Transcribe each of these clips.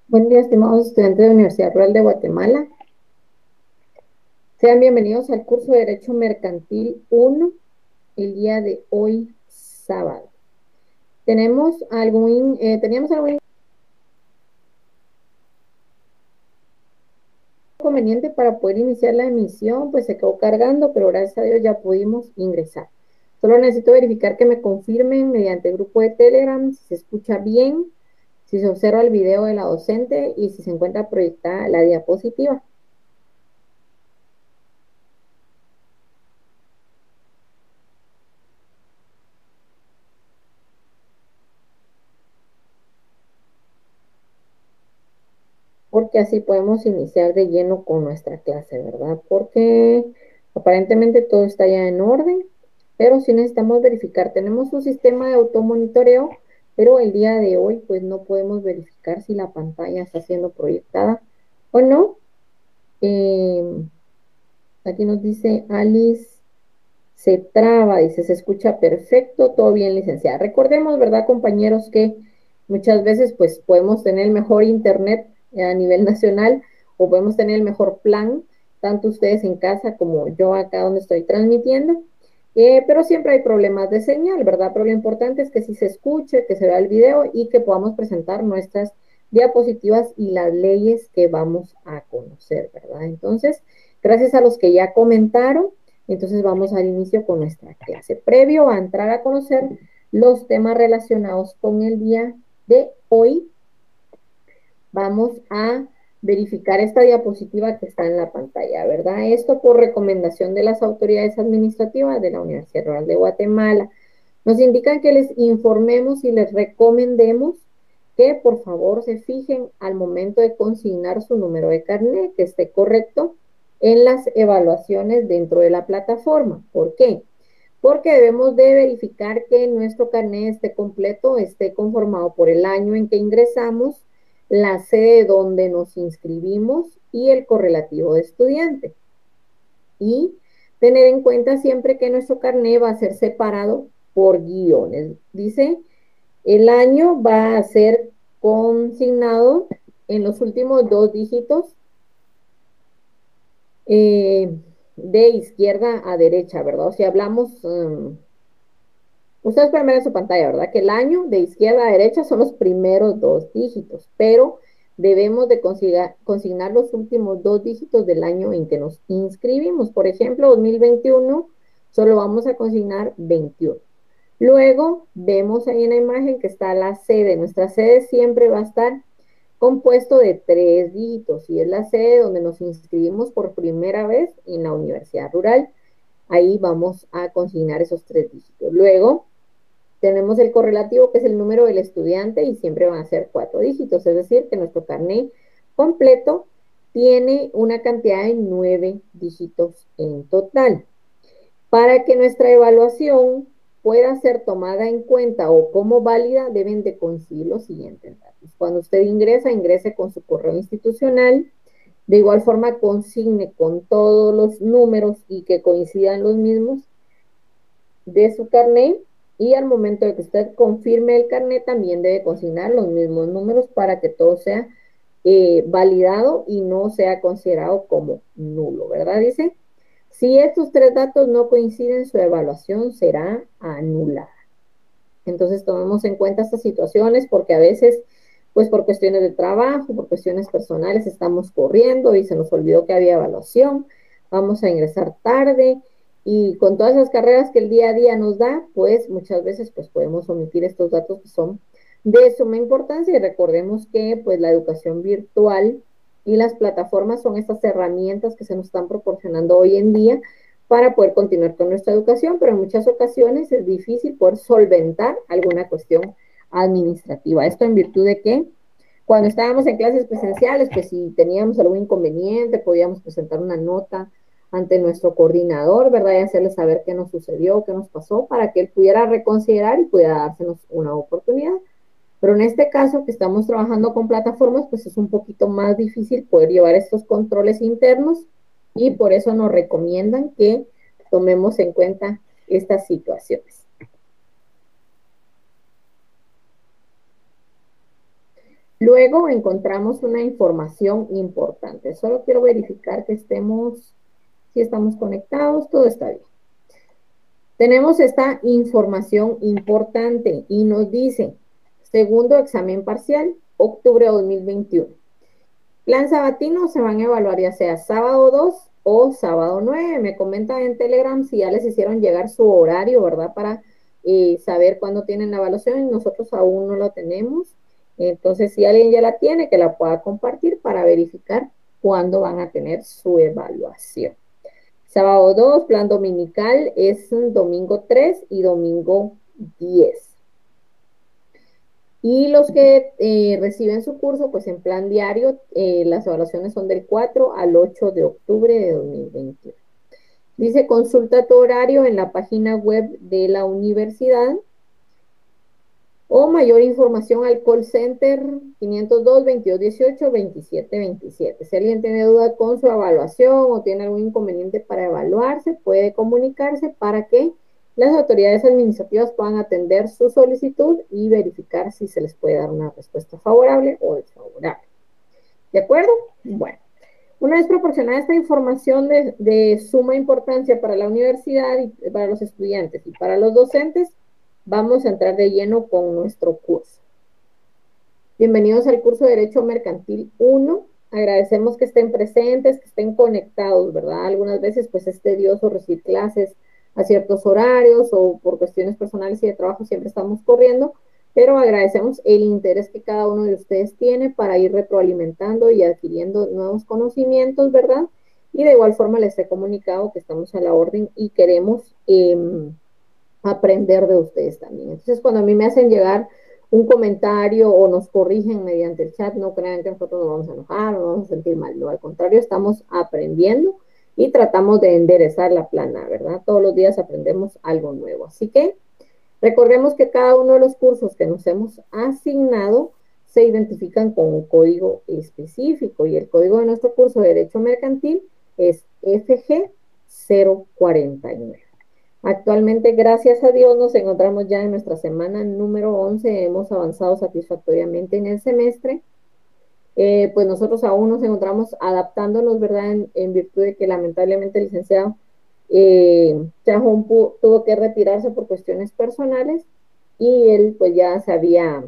Buen día, estimados estudiantes de la Universidad Rural de Guatemala. Sean bienvenidos al curso de Derecho Mercantil 1, el día de hoy, sábado. Teníamos algún inconveniente para poder iniciar la emisión, pues se quedó cargando, pero gracias a Dios ya pudimos ingresar. Solo necesito verificar que me confirmen mediante el grupo de Telegram si se escucha bien, si se observa el video de la docente y si se encuentra proyectada la diapositiva. Porque así podemos iniciar de lleno con nuestra clase, ¿verdad? Porque aparentemente todo está ya en orden, pero sí necesitamos verificar. Tenemos un sistema de automonitoreo, pero el día de hoy pues no podemos verificar si la pantalla está siendo proyectada o no. Eh, Aquí nos dice Alice, se traba, dice, se escucha perfecto, todo bien, licenciada. Recordemos, ¿verdad, compañeros, que muchas veces pues podemos tener el mejor internet a nivel nacional o podemos tener el mejor plan, tanto ustedes en casa como yo acá donde estoy transmitiendo, pero siempre hay problemas de señal, ¿verdad? Pero lo importante es que sí se escuche, que se vea el video y que podamos presentar nuestras diapositivas y las leyes que vamos a conocer, ¿verdad? Entonces, gracias a los que ya comentaron, entonces vamos al inicio con nuestra clase. Previo a entrar a conocer los temas relacionados con el día de hoy, vamos a verificar esta diapositiva que está en la pantalla, ¿verdad? Esto por recomendación de las autoridades administrativas de la Universidad Rural de Guatemala. Nos indican que les informemos y les recomendemos que por favor se fijen al momento de consignar su número de carnet, que esté correcto en las evaluaciones dentro de la plataforma. ¿Por qué? Porque debemos de verificar que nuestro carnet esté completo, esté conformado por el año en que ingresamos, la sede donde nos inscribimos y el correlativo de estudiante. Y tener en cuenta siempre que nuestro carnet va a ser separado por guiones. Dice, el año va a ser consignado en los últimos dos dígitos eh, de izquierda a derecha, ¿verdad? O sea, hablamos, ustedes pueden ver en su pantalla, ¿verdad? Que el año de izquierda a derecha son los primeros dos dígitos, pero debemos de consignar los últimos dos dígitos del año en que nos inscribimos. Por ejemplo, 2021, solo vamos a consignar 21. Luego vemos ahí en la imagen que está la sede. Nuestra sede siempre va a estar compuesto de tres dígitos y es la sede donde nos inscribimos por primera vez en la Universidad Rural. Ahí vamos a consignar esos tres dígitos. Luego tenemos el correlativo, que es el número del estudiante, y siempre van a ser cuatro dígitos, es decir, que nuestro carnet completo tiene una cantidad de 9 dígitos en total. Para que nuestra evaluación pueda ser tomada en cuenta o como válida, deben de coincidir los siguientes datos. Cuando usted ingresa, ingrese con su correo institucional. De igual forma, consigne con todos los números y que coincidan los mismos de su carnet, y al momento de que usted confirme el carnet también debe consignar los mismos números para que todo sea validado y no sea considerado como nulo, ¿verdad? Dice, si estos tres datos no coinciden, su evaluación será anulada. Entonces tomemos en cuenta estas situaciones porque a veces, pues por cuestiones de trabajo, por cuestiones personales, estamos corriendo y se nos olvidó que había evaluación, vamos a ingresar tarde y con todas las carreras que el día a día nos da, pues muchas veces pues podemos omitir estos datos que son de suma importancia. Y recordemos que pues la educación virtual y las plataformas son estas herramientas que se nos están proporcionando hoy en día para poder continuar con nuestra educación, pero en muchas ocasiones es difícil poder solventar alguna cuestión administrativa. Esto en virtud de que cuando estábamos en clases presenciales, pues si teníamos algún inconveniente, podíamos presentar una nota ante nuestro coordinador, ¿verdad? Y hacerle saber qué nos sucedió, qué nos pasó, para que él pudiera reconsiderar y pudiera dársenos una oportunidad. Pero en este caso, que estamos trabajando con plataformas, pues es un poquito más difícil poder llevar estos controles internos y por eso nos recomiendan que tomemos en cuenta estas situaciones. Luego encontramos una información importante. Solo quiero verificar que si estamos conectados, todo está bien. Tenemos esta información importante y nos dice, segundo examen parcial, octubre de 2021. Plan sabatino se van a evaluar ya sea sábado 2 o sábado 9. Me comentan en Telegram si ya les hicieron llegar su horario, ¿verdad? Para saber cuándo tienen la evaluación. Nosotros aún no lo tenemos. Entonces, si alguien ya la tiene, que la pueda compartir para verificar cuándo van a tener su evaluación. Sábado 2, plan dominical, es domingo 3 y domingo 10. Y los que reciben su curso, pues en plan diario, las evaluaciones son del 4 al 8 de octubre de 2021. Dice, consulta tu horario en la página web de la universidad o mayor información al call center 502-2218-2727. Si alguien tiene duda con su evaluación o tiene algún inconveniente para evaluarse, puede comunicarse para que las autoridades administrativas puedan atender su solicitud y verificar si se les puede dar una respuesta favorable o desfavorable. ¿De acuerdo? Bueno, una vez proporcionada esta información de suma importancia para la universidad y para los estudiantes y para los docentes, vamos a entrar de lleno con nuestro curso. Bienvenidos al curso de Derecho Mercantil 1. Agradecemos que estén presentes, que estén conectados, ¿verdad? Algunas veces pues es tedioso recibir clases a ciertos horarios o por cuestiones personales y de trabajo siempre estamos corriendo, pero agradecemos el interés que cada uno de ustedes tiene para ir retroalimentando y adquiriendo nuevos conocimientos, ¿verdad? Y de igual forma les he comunicado que estamos a la orden y queremos aprender de ustedes también. Entonces, cuando a mí me hacen llegar un comentario o nos corrigen mediante el chat, no crean que nosotros nos vamos a enojar o nos vamos a sentir mal. No, al contrario, estamos aprendiendo y tratamos de enderezar la plana, ¿verdad? Todos los días aprendemos algo nuevo. Así que recordemos que cada uno de los cursos que nos hemos asignado se identifican con un código específico y el código de nuestro curso de Derecho Mercantil es FG 049. Actualmente, gracias a Dios, nos encontramos ya en nuestra semana número 11. Hemos avanzado satisfactoriamente en el semestre. Pues nosotros aún nos encontramos adaptándonos, ¿verdad? En virtud de que lamentablemente el licenciado Chajón tuvo que retirarse por cuestiones personales y él pues ya se había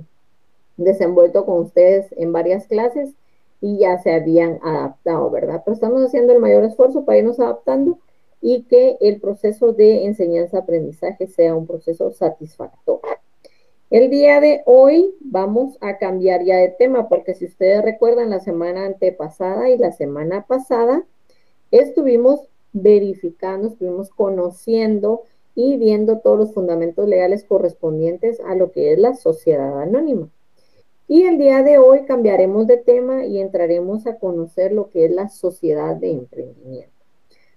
desenvuelto con ustedes en varias clases y ya se habían adaptado, ¿verdad? Pero estamos haciendo el mayor esfuerzo para irnos adaptando y que el proceso de enseñanza-aprendizaje sea un proceso satisfactorio. El día de hoy vamos a cambiar ya de tema, porque si ustedes recuerdan, la semana antepasada y la semana pasada estuvimos verificando, estuvimos conociendo y viendo todos los fundamentos legales correspondientes a lo que es la sociedad anónima. Y el día de hoy cambiaremos de tema y entraremos a conocer lo que es la sociedad de emprendimiento.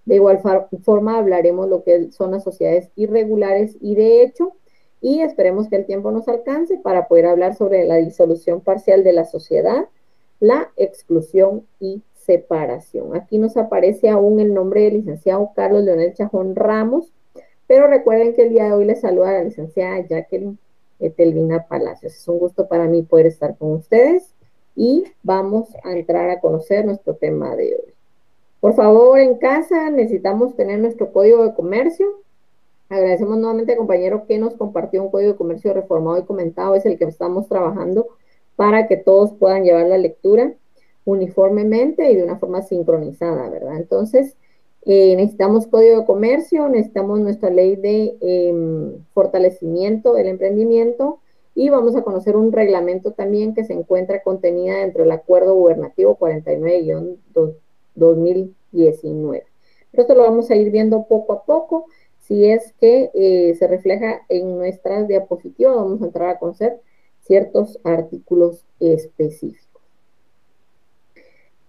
De igual forma hablaremos lo que son las sociedades irregulares y de hecho, y esperemos que el tiempo nos alcance para poder hablar sobre la disolución parcial de la sociedad, la exclusión y separación. Aquí nos aparece aún el nombre del licenciado Carlos Leonel Chajón Ramos, pero recuerden que el día de hoy les saluda a la licenciada Jacqueline Etelvina Palacios. Es un gusto para mí poder estar con ustedes y vamos a entrar a conocer nuestro tema de hoy. Por favor, en casa necesitamos tener nuestro código de comercio. Agradecemos nuevamente al compañero que nos compartió un código de comercio reformado y comentado. Es el que estamos trabajando para que todos puedan llevar la lectura uniformemente y de una forma sincronizada, ¿verdad? Entonces, necesitamos código de comercio, necesitamos nuestra ley de fortalecimiento del emprendimiento y vamos a conocer un reglamento también que se encuentra contenida dentro del Acuerdo Gubernativo 49-2019. Pero esto lo vamos a ir viendo poco a poco. Si es que se refleja en nuestras diapositivas, vamos a entrar a conocer ciertos artículos específicos.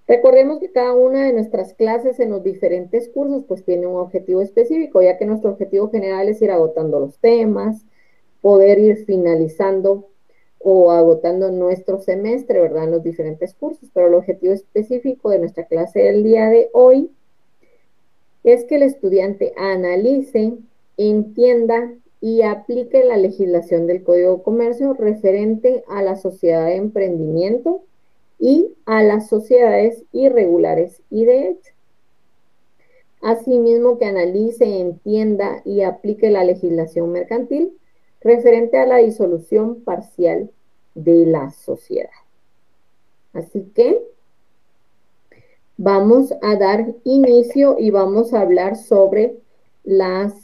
Recordemos que cada una de nuestras clases en los diferentes cursos pues tiene un objetivo específico, ya que nuestro objetivo general es ir agotando los temas, poder ir finalizando o agotando nuestro semestre, ¿verdad? En los diferentes cursos, pero el objetivo específico de nuestra clase del día de hoy es que el estudiante analice, entienda y aplique la legislación del Código de Comercio referente a la sociedad de emprendimiento y a las sociedades irregulares y de hecho. Asimismo, que analice, entienda y aplique la legislación mercantil referente a la disolución parcial de la sociedad. Así que vamos a dar inicio y vamos a hablar sobre las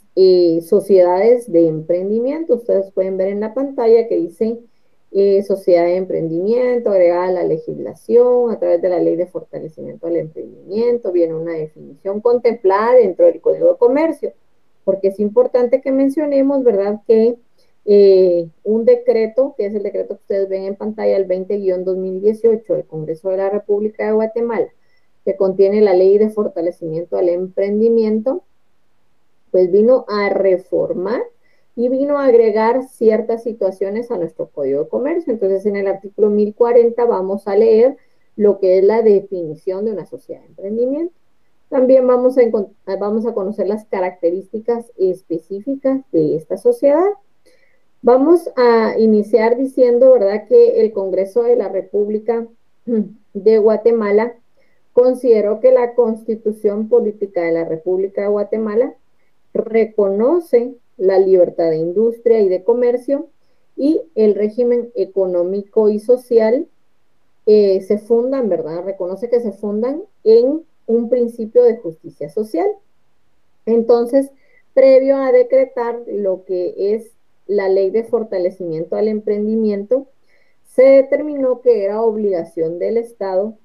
sociedades de emprendimiento. Ustedes pueden ver en la pantalla que dice sociedad de emprendimiento, agregada a la legislación a través de la ley de fortalecimiento del emprendimiento, viene una definición contemplada dentro del Código de Comercio, porque es importante que mencionemos, ¿verdad?, que un decreto, que es el decreto que ustedes ven en pantalla, el 20-2018 del Congreso de la República de Guatemala, que contiene la ley de fortalecimiento al emprendimiento, pues vino a reformar y vino a agregar ciertas situaciones a nuestro Código de Comercio. Entonces, en el artículo 1040 vamos a leer lo que es la definición de una sociedad de emprendimiento. También vamos a conocer las características específicas de esta sociedad. Vamos a iniciar diciendo, ¿verdad?, que el Congreso de la República de Guatemala consideró que la Constitución Política de la República de Guatemala reconoce la libertad de industria y de comercio y el régimen económico y social se fundan, ¿verdad? Reconoce que se fundan en un principio de justicia social. Entonces, previo a decretar lo que es la ley de fortalecimiento al emprendimiento, se determinó que era obligación del Estado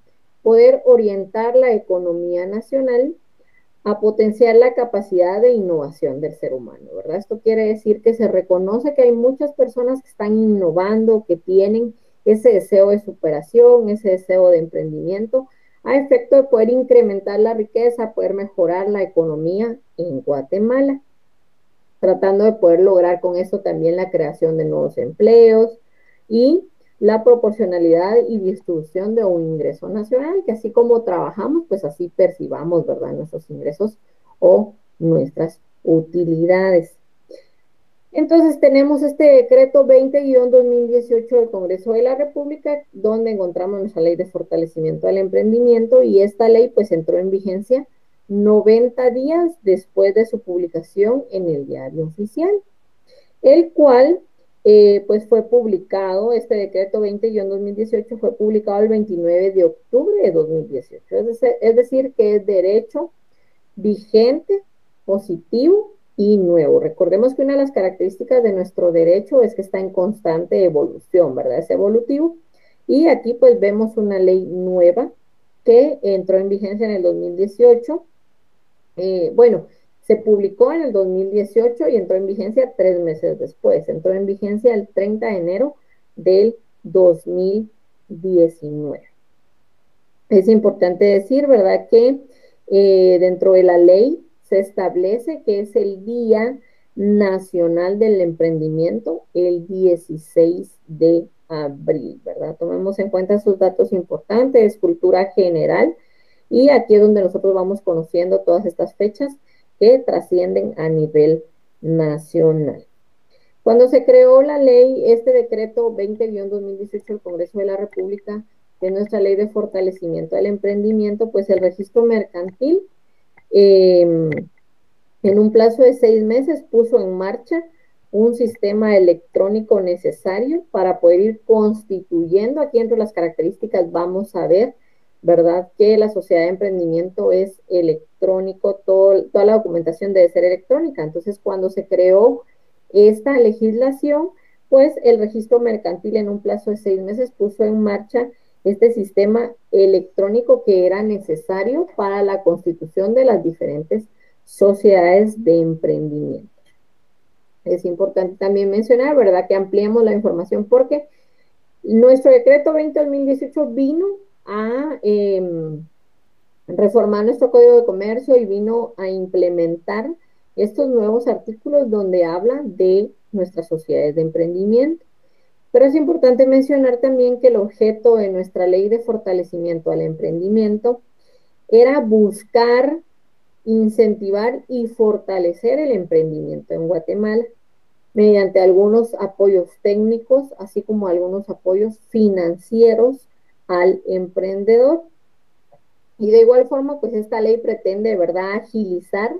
poder orientar la economía nacional a potenciar la capacidad de innovación del ser humano, ¿verdad? Esto quiere decir que se reconoce que hay muchas personas que están innovando, que tienen ese deseo de superación, ese deseo de emprendimiento, a efecto de poder incrementar la riqueza, poder mejorar la economía en Guatemala, tratando de poder lograr con eso también la creación de nuevos empleos y la proporcionalidad y distribución de un ingreso nacional, que así como trabajamos, pues así percibamos, ¿verdad?, nuestros ingresos o nuestras utilidades. Entonces tenemos este decreto 20-2018 del Congreso de la República, donde encontramos nuestra ley de fortalecimiento del emprendimiento y esta ley pues entró en vigencia 90 días después de su publicación en el Diario Oficial, el cual pues fue publicado, este decreto 20-2018 fue publicado el 29 de octubre de 2018, es decir, que es derecho vigente, positivo y nuevo. Recordemos que una de las características de nuestro derecho es que está en constante evolución, ¿verdad? Es evolutivo. Y aquí pues vemos una ley nueva que entró en vigencia en el 2018. Bueno, se publicó en el 2018 y entró en vigencia 3 meses después. Entró en vigencia el 30 de enero del 2019. Es importante decir, ¿verdad?, que dentro de la ley se establece que es el Día Nacional del Emprendimiento el 16 de abril, ¿verdad? Tomemos en cuenta esos datos importantes, cultura general, y aquí es donde nosotros vamos conociendo todas estas fechas que trascienden a nivel nacional. Cuando se creó la ley, este decreto 20-2018 del Congreso de la República, de nuestra ley de fortalecimiento del emprendimiento, pues el registro mercantil en un plazo de 6 meses puso en marcha un sistema electrónico necesario para poder ir constituyendo. Aquí entre las características vamos a ver, ¿verdad?, que la sociedad de emprendimiento es electrónico, toda la documentación debe ser electrónica. Entonces, cuando se creó esta legislación, pues el registro mercantil en un plazo de 6 meses puso en marcha este sistema electrónico que era necesario para la constitución de las diferentes sociedades de emprendimiento. Es importante también mencionar, ¿verdad?, que ampliemos la información porque nuestro decreto 20-2018 vino a reformar nuestro Código de Comercio y vino a implementar estos nuevos artículos donde habla de nuestras sociedades de emprendimiento. Pero es importante mencionar también que el objeto de nuestra ley de fortalecimiento al emprendimiento era buscar incentivar y fortalecer el emprendimiento en Guatemala. mediante algunos apoyos técnicos, así como algunos apoyos financieros al emprendedor. Y de igual forma, pues esta ley pretende, ¿verdad?, agilizar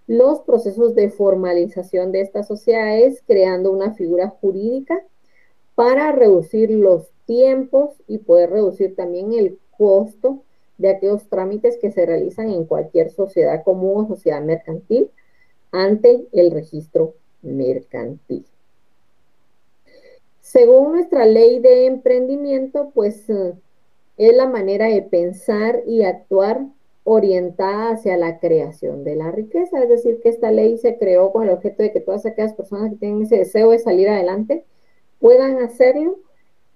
los procesos de formalización de estas sociedades, creando una figura jurídica para reducir los tiempos y poder reducir también el costo de aquellos trámites que se realizan en cualquier sociedad común o sociedad mercantil ante el registro mercantil. Según nuestra ley de emprendimiento, pues es la manera de pensar y actuar orientada hacia la creación de la riqueza. Es decir, que esta ley se creó con el objeto de que todas aquellas personas que tienen ese deseo de salir adelante puedan hacerlo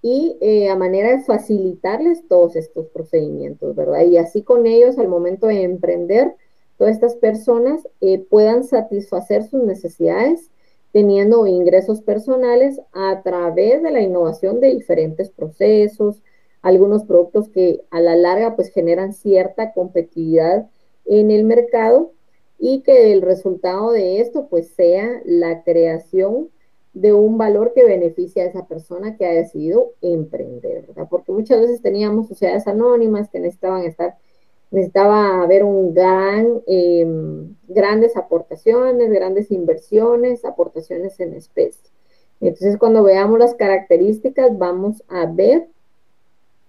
y a manera de facilitarles todos estos procedimientos, ¿verdad? Y así con ellos, al momento de emprender, todas estas personas puedan satisfacer sus necesidades teniendo ingresos personales a través de la innovación de diferentes procesos, algunos productos que a la larga pues generan cierta competitividad en el mercado y que el resultado de esto pues sea la creación de un valor que beneficia a esa persona que ha decidido emprender, ¿verdad? Porque muchas veces teníamos sociedades anónimas que necesitaba haber grandes aportaciones, grandes inversiones, aportaciones en especie. Entonces, cuando veamos las características, vamos a ver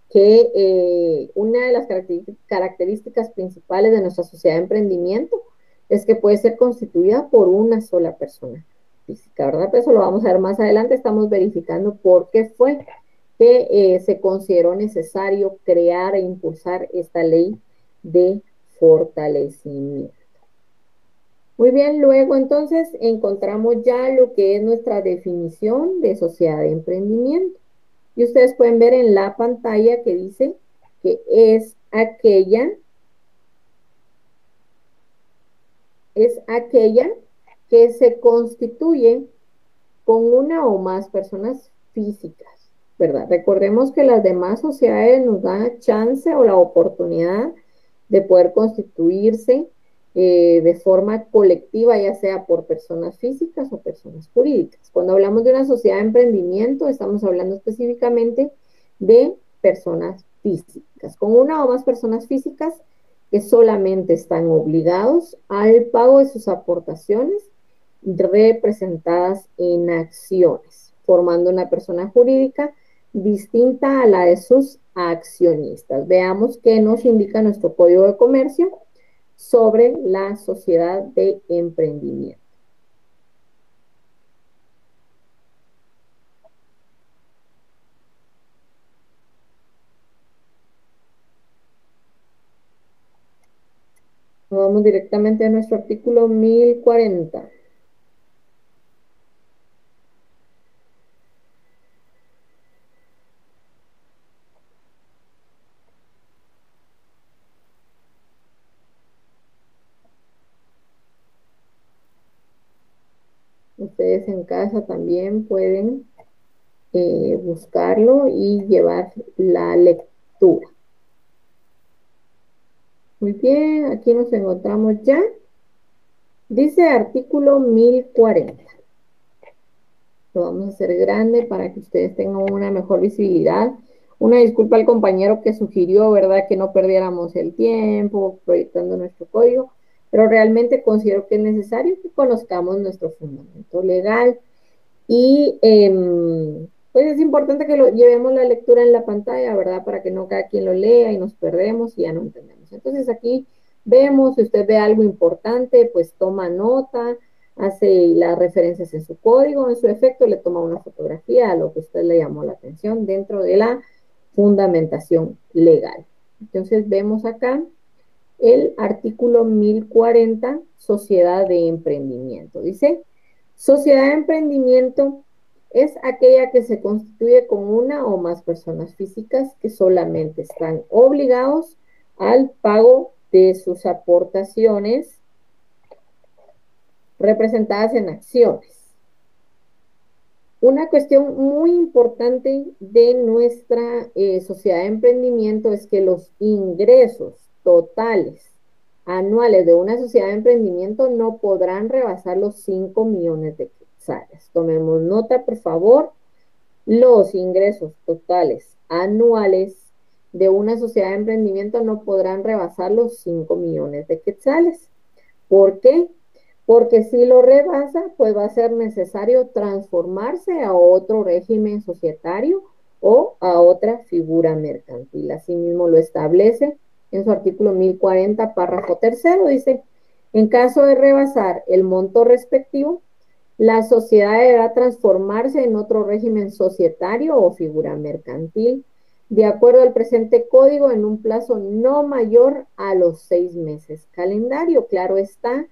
que una de las características principales de nuestra sociedad de emprendimiento es que puede ser constituida por una sola persona física, ¿verdad? Pero eso lo vamos a ver más adelante. Estamos verificando por qué fue que se consideró necesario crear e impulsar esta ley de fortalecimiento. Muy bien, luego entonces encontramos ya lo que es nuestra definición de sociedad de emprendimiento. Y ustedes pueden ver en la pantalla que dice que es aquella que se constituye con una o más personas físicas, ¿verdad? Recordemos que las demás sociedades nos dan chance o la oportunidad de poder constituirse de forma colectiva, ya sea por personas físicas o personas jurídicas. Cuando hablamos de una sociedad de emprendimiento, estamos hablando específicamente de personas físicas, con una o más personas físicas que solamente están obligados al pago de sus aportaciones representadas en acciones, formando una persona jurídica distinta a la de sus accionistas. Veamos qué nos indica nuestro Código de Comercio sobre la sociedad de emprendimiento. Vamos directamente a nuestro artículo 1040. Ustedes en casa también pueden buscarlo y llevar la lectura. Muy bien, aquí nos encontramos ya. Dice artículo 1040. Lo vamos a hacer grande para que ustedes tengan una mejor visibilidad. Una disculpa al compañero que sugirió, ¿verdad?, que no perdiéramos el tiempo proyectando nuestro código, pero realmente considero que es necesario que conozcamos nuestro fundamento legal y pues es importante que lo llevemos la lectura en la pantalla, ¿verdad?, para que no cada quien lo lea y nos perdemos y ya no entendemos. Entonces aquí vemos, si usted ve algo importante, pues toma nota, hace las referencias en su código, en su efecto le toma una fotografía a lo que usted le llamó la atención dentro de la fundamentación legal. Entonces vemos acá el artículo 1040, sociedad de emprendimiento. Dice, sociedad de emprendimiento es aquella que se constituye con una o más personas físicas que solamente están obligados al pago de sus aportaciones representadas en acciones. Una cuestión muy importante de nuestra sociedad de emprendimiento es que los ingresos totales anuales de una sociedad de emprendimiento no podrán rebasar los 5 millones de quetzales. quetzales. Tomemos nota, por favor. Los ingresos totales anuales de una sociedad de emprendimiento no podrán rebasar los 5 millones de quetzales. ¿Por qué? Porque si lo rebasa, pues va a ser necesario transformarse a otro régimen societario o a otra figura mercantil. Asimismo lo establece en su artículo 1040, párrafo tercero, dice, en caso de rebasar el monto respectivo, la sociedad deberá transformarse en otro régimen societario o figura mercantil, de acuerdo al presente código, en un plazo no mayor a los 6 meses calendario. Claro está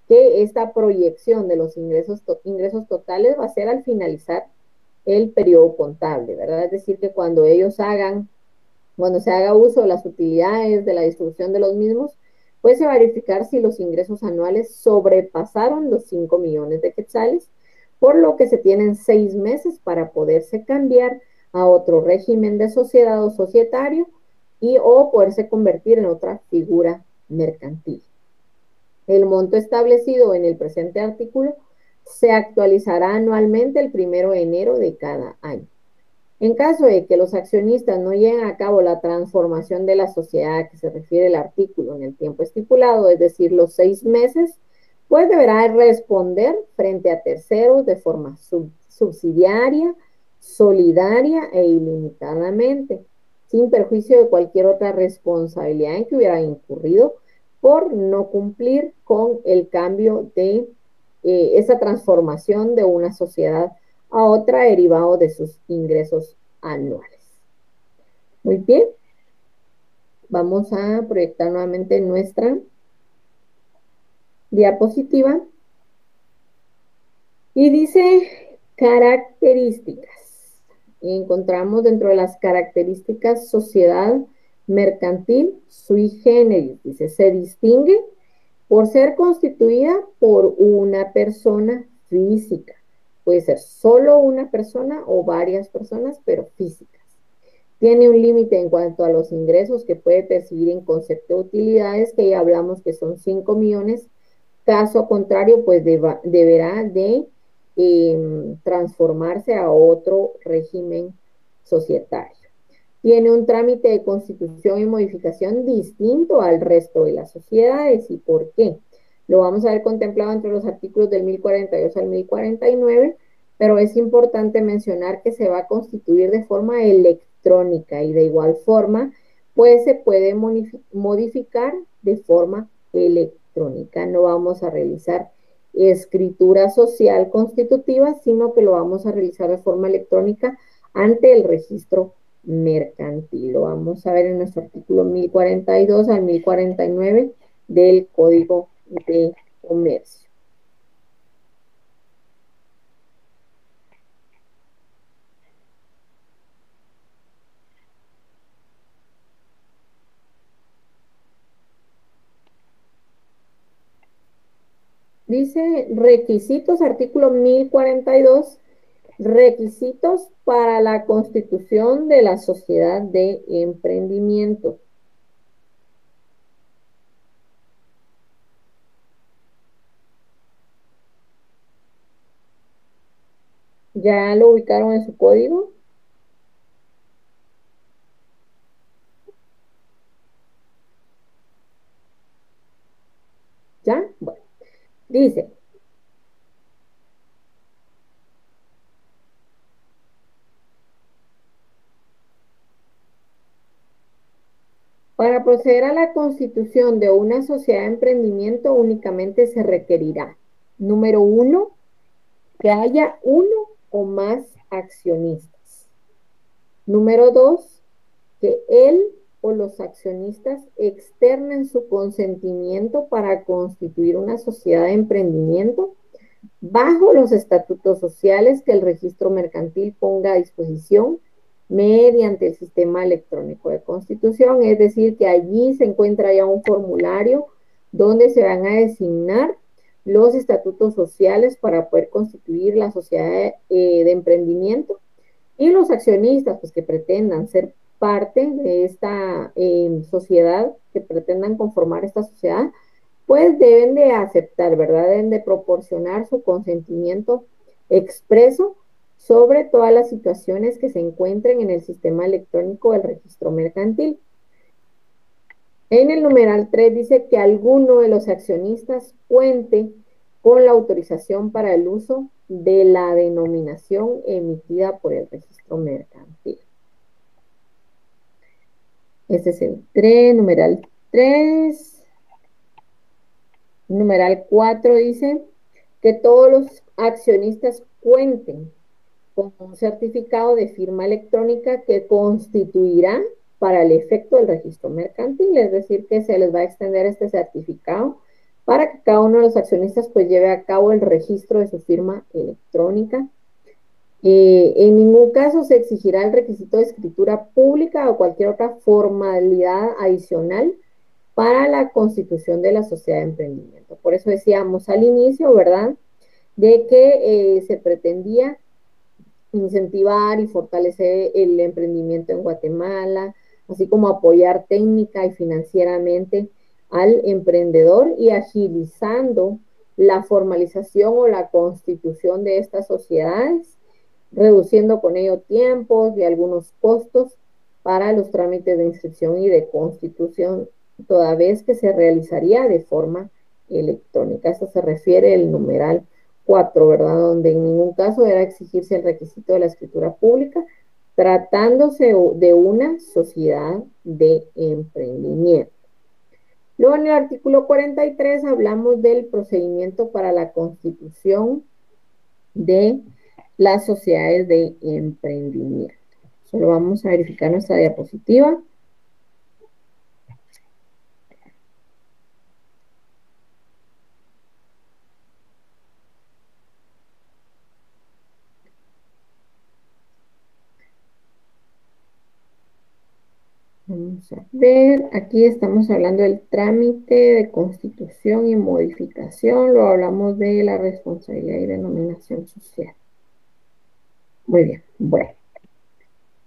que esta proyección de los ingresos totales va a ser al finalizar el periodo contable, ¿verdad? Es decir, que cuando se haga uso de las utilidades, de la distribución de los mismos, pues se va a verificar si los ingresos anuales sobrepasaron los 5 millones de quetzales, por lo que se tienen 6 meses para poderse cambiar a otro régimen de sociedad o societario y o poderse convertir en otra figura mercantil. El monto establecido en el presente artículo se actualizará anualmente el 1 de enero de cada año. En caso de que los accionistas no lleven a cabo la transformación de la sociedad a que se refiere el artículo en el tiempo estipulado, es decir, los 6 meses, pues deberá responder frente a terceros de forma subsidiaria, solidaria e ilimitadamente, sin perjuicio de cualquier otra responsabilidad en que hubiera incurrido por no cumplir con el cambio de esa transformación de una sociedad a otra derivado de sus ingresos anuales. Muy bien, vamos a proyectar nuevamente nuestra diapositiva y dice características. Encontramos dentro de las características sociedad mercantil sui generis, dice, se distingue por ser constituida por una persona física. Puede ser solo una persona o varias personas, pero físicas. Tiene un límite en cuanto a los ingresos que puede percibir en concepto de utilidades, que ya hablamos que son 5 millones. Caso contrario, pues deberá de transformarse a otro régimen societario. Tiene un trámite de constitución y modificación distinto al resto de las sociedades. ¿Y por qué? Lo vamos a ver contemplado entre los artículos del 1042 al 1049, pero es importante mencionar que se va a constituir de forma electrónica y de igual forma, pues se puede modificar de forma electrónica. No vamos a realizar escritura social constitutiva, sino que lo vamos a realizar de forma electrónica ante el registro mercantil. Lo vamos a ver en nuestro artículo 1042 al 1049 del Código de Comercio. Dice requisitos, artículo 1042, requisitos para la constitución de la sociedad de emprendimiento. ¿Ya lo ubicaron en su código? ¿Ya? Bueno, dice, para proceder a la constitución de una sociedad de emprendimiento únicamente se requerirá, número 1, que haya uno o más accionistas. Número 2, que él o los accionistas externen su consentimiento para constituir una sociedad de emprendimiento bajo los estatutos sociales que el registro mercantil ponga a disposición mediante el sistema electrónico de constitución, es decir, que allí se encuentra ya un formulario donde se van a designar los estatutos sociales para poder constituir la sociedad de emprendimiento y los accionistas pues, que pretendan ser parte de esta sociedad, que pretendan conformar esta sociedad, pues deben de aceptar, ¿verdad? Deben de proporcionar su consentimiento expreso sobre todas las situaciones que se encuentren en el sistema electrónico del registro mercantil. En el numeral 3 dice que alguno de los accionistas cuente con la autorización para el uso de la denominación emitida por el registro mercantil. Este es el 3, numeral 3. Numeral 4 dice que todos los accionistas cuenten con un certificado de firma electrónica que constituirá para el efecto del registro mercantil, es decir, que se les va a extender este certificado para que cada uno de los accionistas pues lleve a cabo el registro de su firma electrónica. En ningún caso se exigirá el requisito de escritura pública o cualquier otra formalidad adicional para la constitución de la sociedad de emprendimiento. Por eso decíamos al inicio, ¿verdad?, de que se pretendía incentivar y fortalecer el emprendimiento en Guatemala, así como apoyar técnica y financieramente al emprendedor y agilizando la formalización o la constitución de estas sociedades, reduciendo con ello tiempos y algunos costos para los trámites de inscripción y de constitución, toda vez que se realizaría de forma electrónica. Esto se refiere el numeral 4, ¿verdad? Donde en ningún caso era exigirse el requisito de la escritura pública, tratándose de una sociedad de emprendimiento. Luego en el artículo 43 hablamos del procedimiento para la constitución de las sociedades de emprendimiento. Solo vamos a verificar nuestra diapositiva. Vamos a ver, aquí estamos hablando del trámite de constitución y modificación, lo hablamos de la responsabilidad y denominación social. Muy bien, bueno.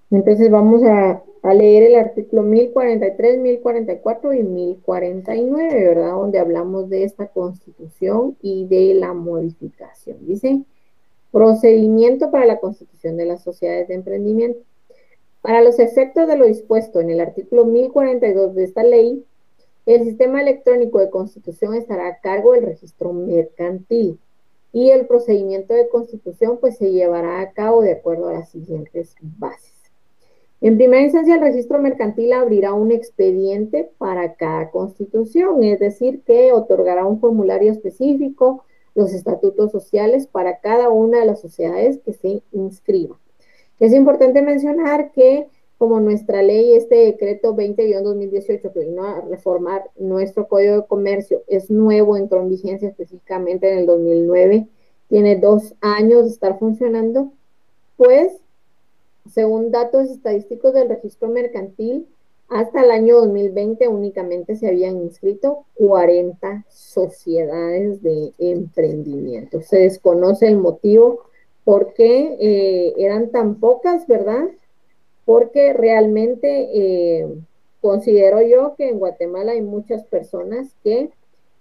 Entonces vamos a leer el artículo 1043, 1044 y 1049, ¿verdad? Donde hablamos de esta constitución y de la modificación. Dice, procedimiento para la constitución de las sociedades de emprendimiento. Para los efectos de lo dispuesto en el artículo 1042 de esta ley, el sistema electrónico de constitución estará a cargo del registro mercantil y el procedimiento de constitución pues se llevará a cabo de acuerdo a las siguientes bases. En primera instancia, el registro mercantil abrirá un expediente para cada constitución, es decir, que otorgará un formulario específico, los estatutos sociales para cada una de las sociedades que se inscriban. Es importante mencionar que como nuestra ley, este decreto 20-2018 que vino a reformar nuestro Código de Comercio, es nuevo, entró en vigencia específicamente en el 2009, tiene 2 años de estar funcionando, pues, según datos estadísticos del registro mercantil, hasta el año 2020 únicamente se habían inscrito 40 sociedades de emprendimiento. Se desconoce el motivo por qué eran tan pocas, ¿verdad? Porque realmente considero yo que en Guatemala hay muchas personas que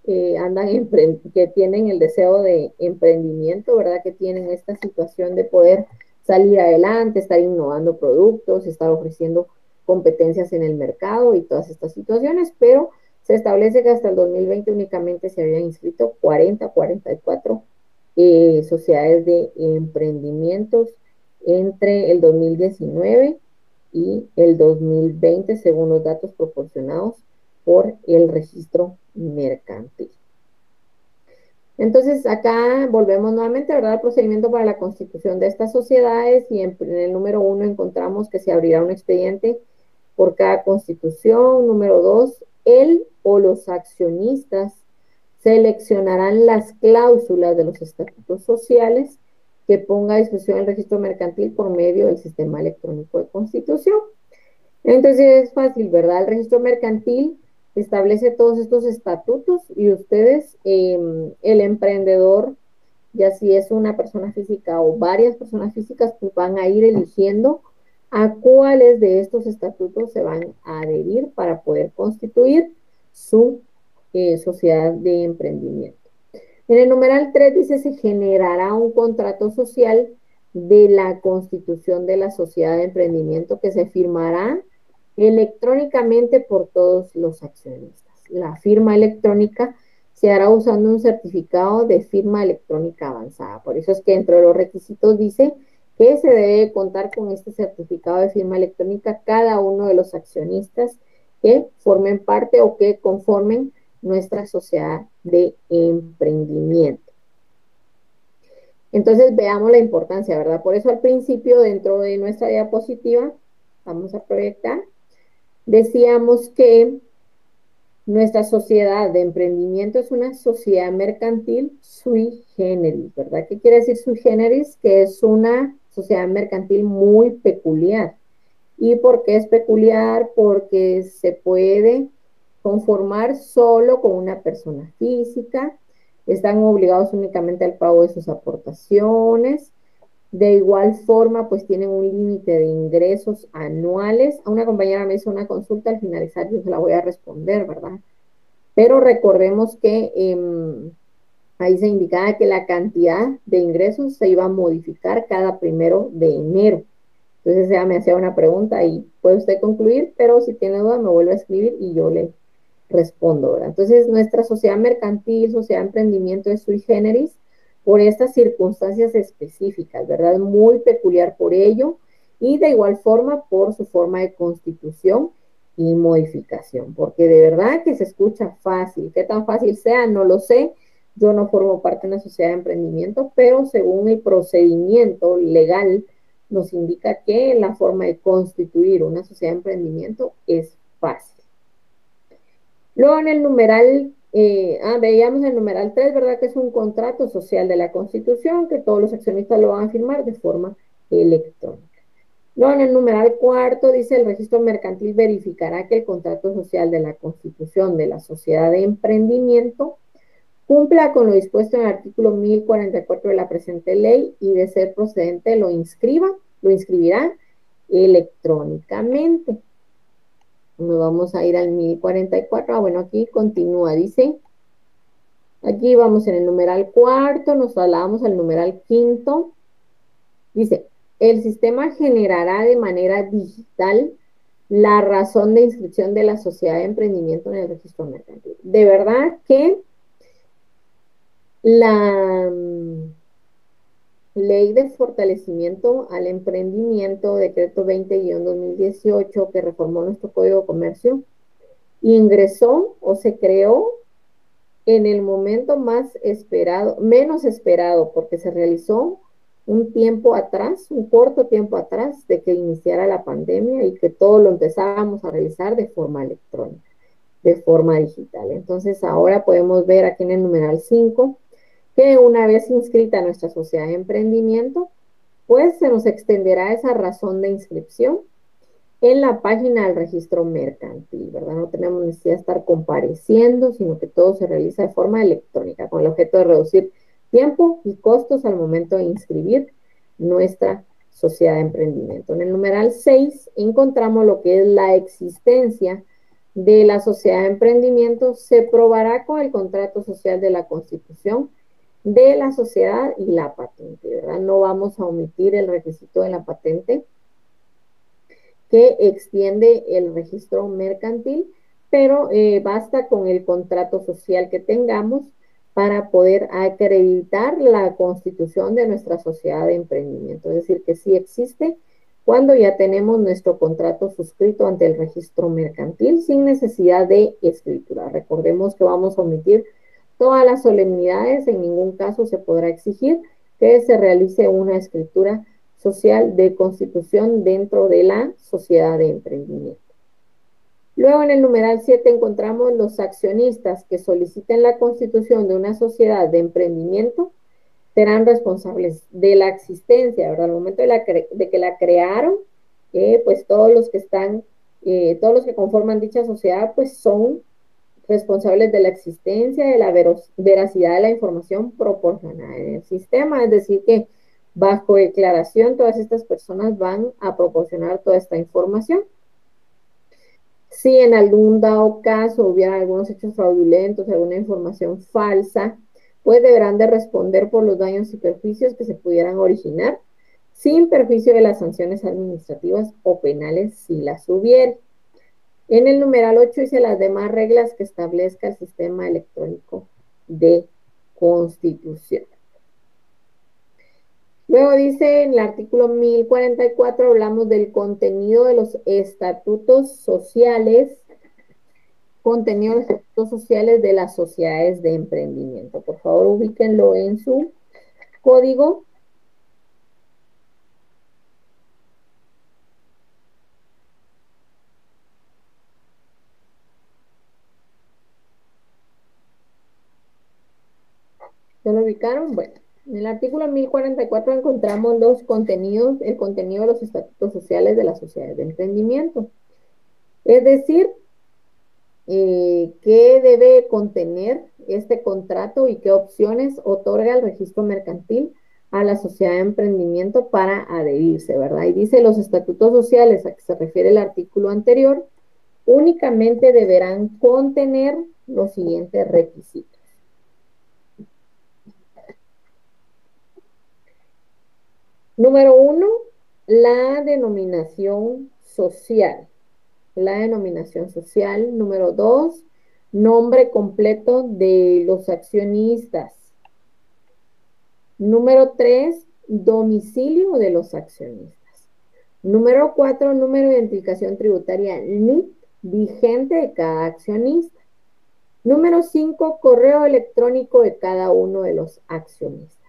que tienen el deseo de emprendimiento, ¿verdad? Que tienen esta situación de poder salir adelante, estar innovando productos, estar ofreciendo competencias en el mercado y todas estas situaciones, pero se establece que hasta el 2020 únicamente se habían inscrito 44 sociedades de emprendimientos entre el 2019 y el 2020, según los datos proporcionados por el registro mercantil. Entonces, acá volvemos nuevamente, ¿verdad?, al procedimiento para la constitución de estas sociedades y en el número 1 encontramos que se abrirá un expediente por cada constitución. Número 2, él o los accionistas seleccionarán las cláusulas de los estatutos sociales que ponga a disposición el registro mercantil por medio del sistema electrónico de constitución. Entonces es fácil, ¿verdad? El registro mercantil establece todos estos estatutos y ustedes, el emprendedor, ya si es una persona física o varias personas físicas, pues van a ir eligiendo a cuáles de estos estatutos se van a adherir para poder constituir su sociedad de emprendimiento. En el numeral 3 dice, se generará un contrato social de la constitución de la sociedad de emprendimiento que se firmará electrónicamente por todos los accionistas. La firma electrónica se hará usando un certificado de firma electrónica avanzada. Por eso es que dentro de los requisitos dice que se debe contar con este certificado de firma electrónica cada uno de los accionistas que formen parte o que conformen nuestra sociedad de emprendimiento. Entonces veamos la importancia, ¿verdad? Por eso al principio, dentro de nuestra diapositiva, vamos a proyectar, decíamos que nuestra sociedad de emprendimiento es una sociedad mercantil sui generis, ¿verdad? ¿Qué quiere decir sui generis? Que es una sociedad mercantil muy peculiar. ¿Y por qué es peculiar? Porque se puede conformar solo con una persona física, están obligados únicamente al pago de sus aportaciones, de igual forma, pues tienen un límite de ingresos anuales. A una compañera me hizo una consulta, al finalizar yo se la voy a responder, ¿verdad? Pero recordemos que ahí se indicaba que la cantidad de ingresos se iba a modificar cada 1 de enero. Entonces ella me hacía una pregunta y puede usted concluir, pero si tiene duda me vuelve a escribir y yo le respondo, ¿verdad? Entonces nuestra sociedad mercantil, sociedad de emprendimiento es sui generis por estas circunstancias específicas, ¿verdad? Muy peculiar por ello y de igual forma por su forma de constitución y modificación, porque de verdad que se escucha fácil, qué tan fácil sea, no lo sé, yo no formo parte de una sociedad de emprendimiento, pero según el procedimiento legal nos indica que la forma de constituir una sociedad de emprendimiento es fácil. Luego en el numeral, veíamos el numeral 3, ¿verdad? Que es un contrato social de la Constitución, que todos los accionistas lo van a firmar de forma electrónica. Luego en el numeral 4 dice, el registro mercantil verificará que el contrato social de la Constitución de la sociedad de emprendimiento cumpla con lo dispuesto en el artículo 1044 de la presente ley y de ser procedente lo inscribirá electrónicamente. Nos vamos a ir al 1044. Bueno, aquí continúa, dice. Aquí vamos en el numeral 4, nos trasladamos al numeral 5. Dice, el sistema generará de manera digital la razón de inscripción de la sociedad de emprendimiento en el registro mercantil. De verdad que la Ley de Fortalecimiento al Emprendimiento, decreto 20-2018, que reformó nuestro Código de Comercio, ingresó o se creó en el momento más esperado, menos esperado, porque se realizó un tiempo atrás, un corto tiempo atrás de que iniciara la pandemia y que todo lo empezábamos a realizar de forma electrónica, de forma digital. Entonces ahora podemos ver aquí en el numeral 5 que una vez inscrita nuestra sociedad de emprendimiento, pues se nos extenderá esa razón de inscripción en la página del registro mercantil, ¿verdad? No tenemos necesidad de estar compareciendo, sino que todo se realiza de forma electrónica, con el objeto de reducir tiempo y costos al momento de inscribir nuestra sociedad de emprendimiento. En el numeral 6 encontramos lo que es la existencia de la sociedad de emprendimiento, se probará con el contrato social de la Constitución de la sociedad y la patente, ¿verdad? No vamos a omitir el requisito de la patente que extiende el registro mercantil, pero basta con el contrato social que tengamos para poder acreditar la constitución de nuestra sociedad de emprendimiento. Es decir, que sí existe cuando ya tenemos nuestro contrato suscrito ante el registro mercantil sin necesidad de escritura. Recordemos que vamos a omitir todas las solemnidades, en ningún caso se podrá exigir que se realice una escritura social de constitución dentro de la sociedad de emprendimiento. Luego en el numeral 7 encontramos los accionistas que soliciten la constitución de una sociedad de emprendimiento serán responsables de la existencia, ¿verdad? Al momento de que la crearon, pues todos los que están, todos los que conforman dicha sociedad, pues son responsables de la existencia, de la veracidad de la información proporcionada en el sistema, es decir, que bajo declaración todas estas personas van a proporcionar toda esta información. Si en algún dado caso hubiera algunos hechos fraudulentos, alguna información falsa, pues deberán de responder por los daños y perjuicios que se pudieran originar, sin perjuicio de las sanciones administrativas o penales si las hubiere. En el numeral 8 dice las demás reglas que establezca el sistema electrónico de constitución. Luego dice en el artículo 1044 hablamos del contenido de los estatutos sociales, contenido de los estatutos sociales de las sociedades de emprendimiento. Por favor, ubíquenlo en su código. ¿Ya lo ubicaron? Bueno, en el artículo 1044 encontramos los contenidos, el contenido de los estatutos sociales de las sociedades de emprendimiento. Es decir, qué debe contener este contrato y qué opciones otorga el registro mercantil a la sociedad de emprendimiento para adherirse, ¿verdad? Y dice los estatutos sociales a que se refiere el artículo anterior únicamente deberán contener los siguientes requisitos. Número 1, la denominación social. La denominación social. Número 2, nombre completo de los accionistas. Número 3, domicilio de los accionistas. Número 4, número de identificación tributaria NIT vigente de cada accionista. Número 5, correo electrónico de cada uno de los accionistas.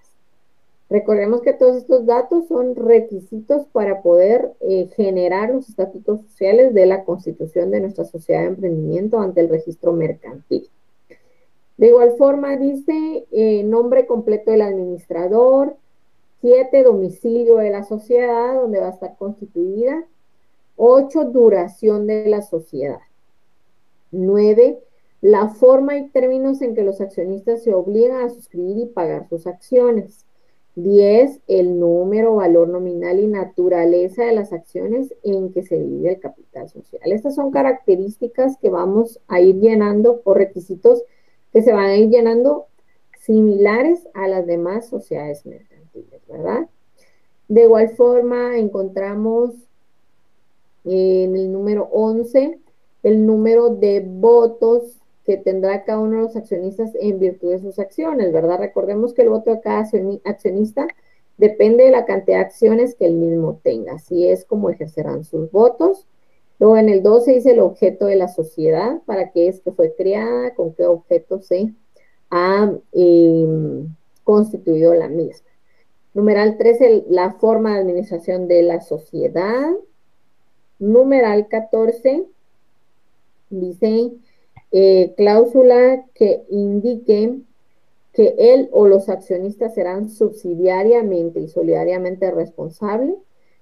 Recordemos que todos estos datos son requisitos para poder generar los estatutos sociales de la constitución de nuestra sociedad de emprendimiento ante el registro mercantil. De igual forma dice nombre completo del administrador, 7, domicilio de la sociedad donde va a estar constituida, 8, duración de la sociedad, 9, la forma y términos en que los accionistas se obligan a suscribir y pagar sus acciones, 10, el número, valor nominal y naturaleza de las acciones en que se divide el capital social. Estas son características que vamos a ir llenando o requisitos que se van a ir llenando similares a las demás sociedades mercantiles, ¿verdad? De igual forma encontramos en el número 11 el número de votos que tendrá cada uno de los accionistas en virtud de sus acciones, ¿verdad? Recordemos que el voto de cada accionista depende de la cantidad de acciones que él mismo tenga, así es como ejercerán sus votos. Luego en el 12 dice el objeto de la sociedad, para qué es que fue creada, con qué objeto se ha constituido la misma. Numeral 13, la forma de administración de la sociedad. Numeral 14, dice cláusula que indique que él o los accionistas serán subsidiariamente y solidariamente responsables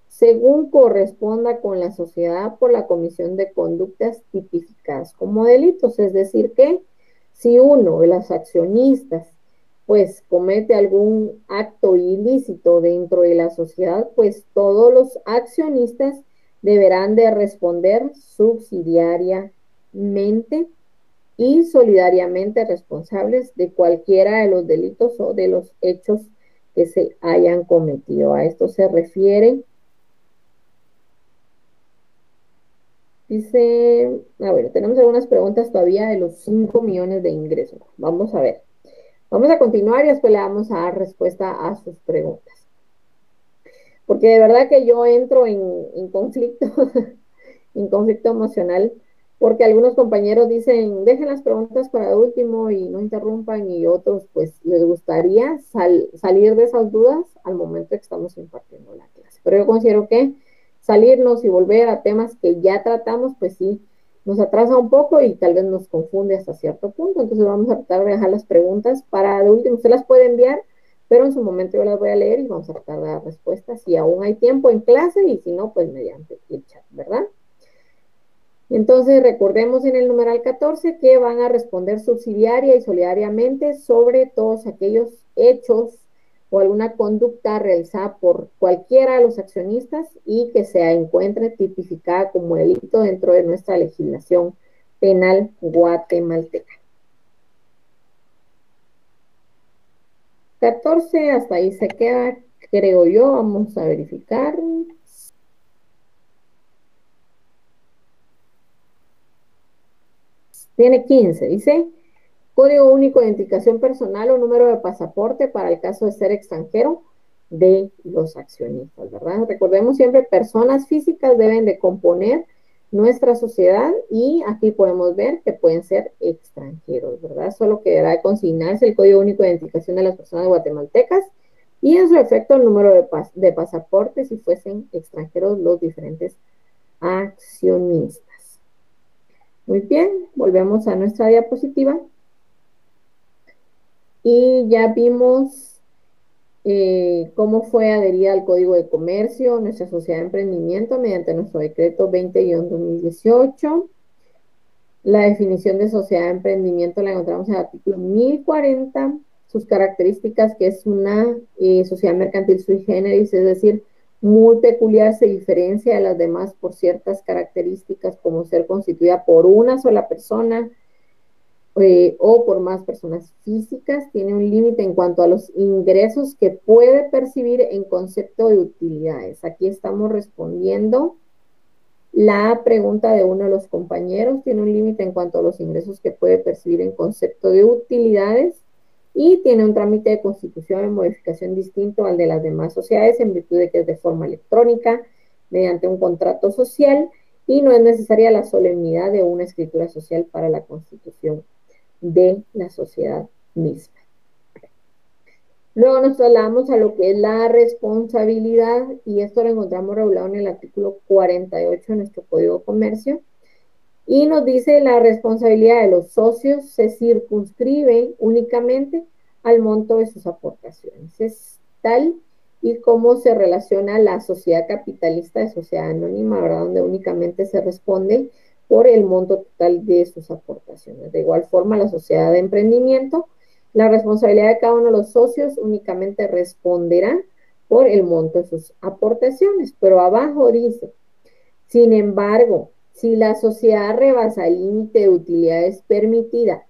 según corresponda con la sociedad por la comisión de conductas tipificadas como delitos. Es decir que si uno de los accionistas pues comete algún acto ilícito dentro de la sociedad, pues todos los accionistas deberán de responder subsidiariamente y solidariamente responsables de cualquiera de los delitos o de los hechos que se hayan cometido. A esto se refiere. Dice, a ver, tenemos algunas preguntas todavía de los 5 millones de ingresos. Vamos a ver. Vamos a continuar y después le vamos a dar respuesta a sus preguntas. Porque de verdad que yo entro en conflicto, en conflicto emocional, porque algunos compañeros dicen, dejen las preguntas para último y no interrumpan, y otros pues les gustaría salir de esas dudas al momento que estamos impartiendo la clase. Pero yo considero que salirnos y volver a temas que ya tratamos, pues sí, nos atrasa un poco y tal vez nos confunde hasta cierto punto. Entonces vamos a tratar de dejar las preguntas para de último. Usted las puede enviar, pero en su momento yo las voy a leer y vamos a tratar de dar respuestas si aún hay tiempo en clase y si no, pues mediante el chat, ¿verdad? Entonces recordemos en el numeral 14 que van a responder subsidiaria y solidariamente sobre todos aquellos hechos o alguna conducta realizada por cualquiera de los accionistas y que se encuentre tipificada como delito dentro de nuestra legislación penal guatemalteca. 14, hasta ahí se queda, creo yo. Vamos a verificar. Tiene 15, dice. Código único de identificación personal o número de pasaporte para el caso de ser extranjero de los accionistas, ¿verdad? Recordemos siempre, personas físicas deben de componer nuestra sociedad y aquí podemos ver que pueden ser extranjeros, ¿verdad? Solo que deberá de consignarse el Código único de identificación de las personas guatemaltecas y en su efecto el número de pasaporte si fuesen extranjeros los diferentes accionistas. Muy bien, volvemos a nuestra diapositiva. Y ya vimos cómo fue adherida al Código de Comercio nuestra sociedad de emprendimiento mediante nuestro decreto 20-2018. La definición de sociedad de emprendimiento la encontramos en el artículo 1040. Sus características, que es una sociedad mercantil sui generis, es decir, muy peculiar, se diferencia de las demás por ciertas características como ser constituida por una sola persona, o por más personas físicas, tiene un límite en cuanto a los ingresos que puede percibir en concepto de utilidades. Aquí estamos respondiendo la pregunta de uno de los compañeros, tiene un límite en cuanto a los ingresos que puede percibir en concepto de utilidades y tiene un trámite de constitución y modificación distinto al de las demás sociedades en virtud de que es de forma electrónica, mediante un contrato social y no es necesaria la solemnidad de una escritura social para la constitución de la sociedad misma. Luego nos trasladamos a lo que es la responsabilidad y esto lo encontramos regulado en el artículo 48 de nuestro Código de Comercio y nos dice la responsabilidad de los socios se circunscribe únicamente al monto de sus aportaciones. Es tal y como se relaciona la sociedad capitalista de sociedad anónima, ¿verdad? Donde únicamente se responde por el monto total de sus aportaciones. De igual forma, la sociedad de emprendimiento, la responsabilidad de cada uno de los socios únicamente responderá por el monto de sus aportaciones. Pero abajo dice, sin embargo, si la sociedad rebasa el límite de utilidades permitida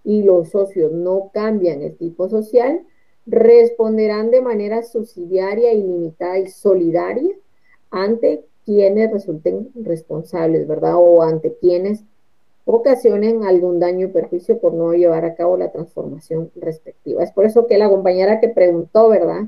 y los socios no cambian el tipo social, responderán de manera subsidiaria, ilimitada y solidaria ante quienes resulten responsables, ¿verdad? O ante quienes ocasionen algún daño y perjuicio por no llevar a cabo la transformación respectiva. Es por eso que la compañera que preguntó, ¿verdad?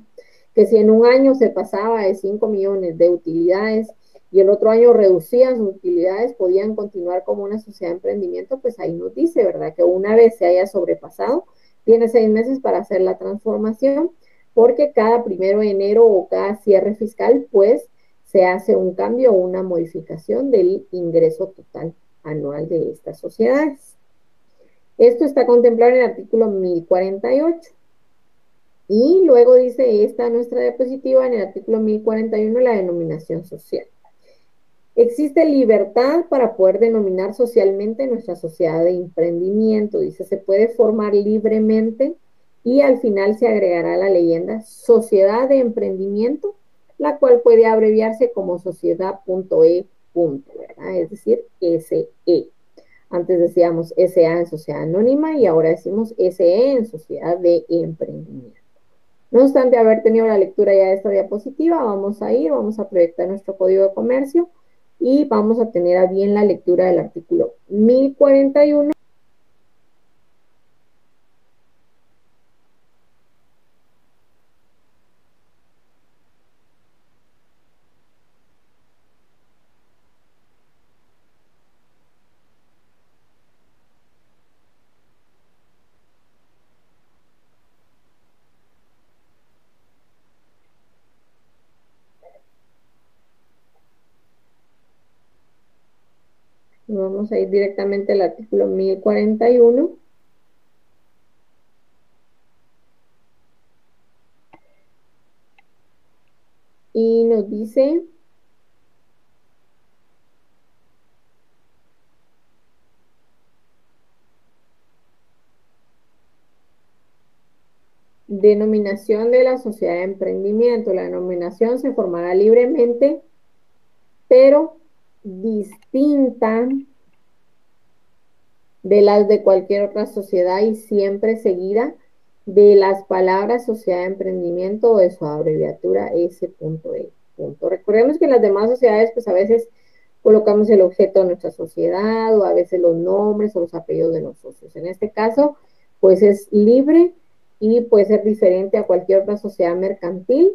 Que si en un año se pasaba de 5 millones de utilidades y el otro año reducían sus utilidades, podían continuar como una sociedad de emprendimiento, pues ahí nos dice, ¿verdad? Que una vez se haya sobrepasado, tiene 6 meses para hacer la transformación, porque cada 1 de enero o cada cierre fiscal, pues se hace un cambio o una modificación del ingreso total anual de estas sociedades. Esto está contemplado en el artículo 1048. Y luego dice esta nuestra diapositiva en el artículo 1041, la denominación social. Existe libertad para poder denominar socialmente nuestra sociedad de emprendimiento. Dice, se puede formar libremente y al final se agregará la leyenda sociedad de emprendimiento, la cual puede abreviarse como sociedad.e. ¿verdad? Es decir, SE. Antes decíamos SA en sociedad anónima y ahora decimos SE en sociedad de emprendimiento. No obstante haber tenido la lectura ya de esta diapositiva, vamos a proyectar nuestro código de comercio y vamos a tener a bien la lectura del artículo 1041. Vamos a ir directamente al artículo 1041. Y nos dice denominación de la sociedad de emprendimiento. La denominación se formará libremente, pero distinta de las de cualquier otra sociedad y siempre seguida de las palabras sociedad de emprendimiento o de su abreviatura S.E. Recordemos que en las demás sociedades, pues a veces colocamos el objeto de nuestra sociedad o a veces los nombres o los apellidos de los socios. En este caso, pues es libre y puede ser diferente a cualquier otra sociedad mercantil,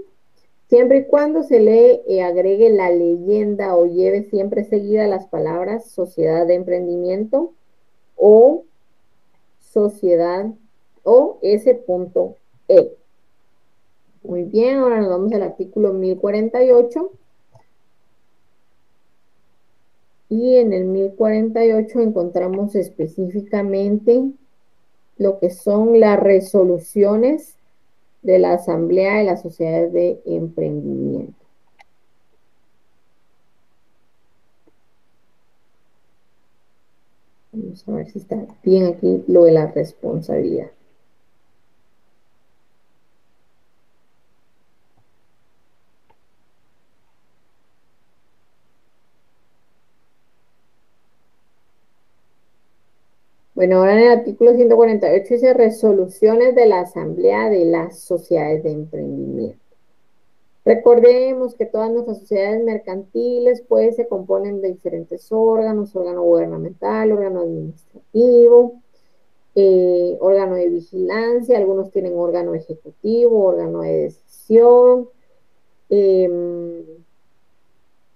siempre y cuando se le agregue la leyenda o lleve siempre seguida las palabras sociedad de emprendimiento o sociedad o S.E. Muy bien, ahora nos vamos al artículo 1048. Y en el 1048 encontramos específicamente lo que son las resoluciones de la Asamblea de las Sociedades de Emprendimiento. Vamos a ver si está bien aquí lo de la responsabilidad. Bueno, ahora en el artículo 148 dice resoluciones de la Asamblea de las Sociedades de Emprendimiento. Recordemos que todas nuestras sociedades mercantiles pues se componen de diferentes órganos, órgano gubernamental, órgano administrativo, órgano de vigilancia, algunos tienen órgano ejecutivo, órgano de decisión, eh,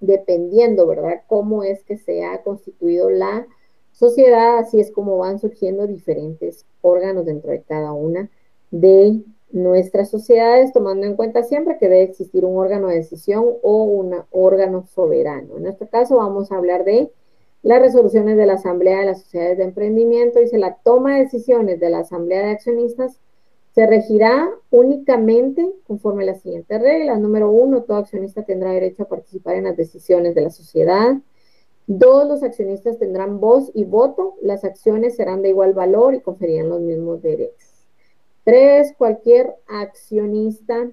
dependiendo, ¿verdad?, cómo es que se ha constituido la sociedad, así es como van surgiendo diferentes órganos dentro de cada una de nuestras sociedades, tomando en cuenta siempre que debe existir un órgano de decisión o un órgano soberano. En este caso vamos a hablar de las resoluciones de la Asamblea de las Sociedades de Emprendimiento. Dice, la toma de decisiones de la Asamblea de Accionistas se regirá únicamente conforme a las siguientes reglas. Número 1, todo accionista tendrá derecho a participar en las decisiones de la sociedad. 2, los accionistas tendrán voz y voto. Las acciones serán de igual valor y conferirán los mismos derechos. 3, cualquier accionista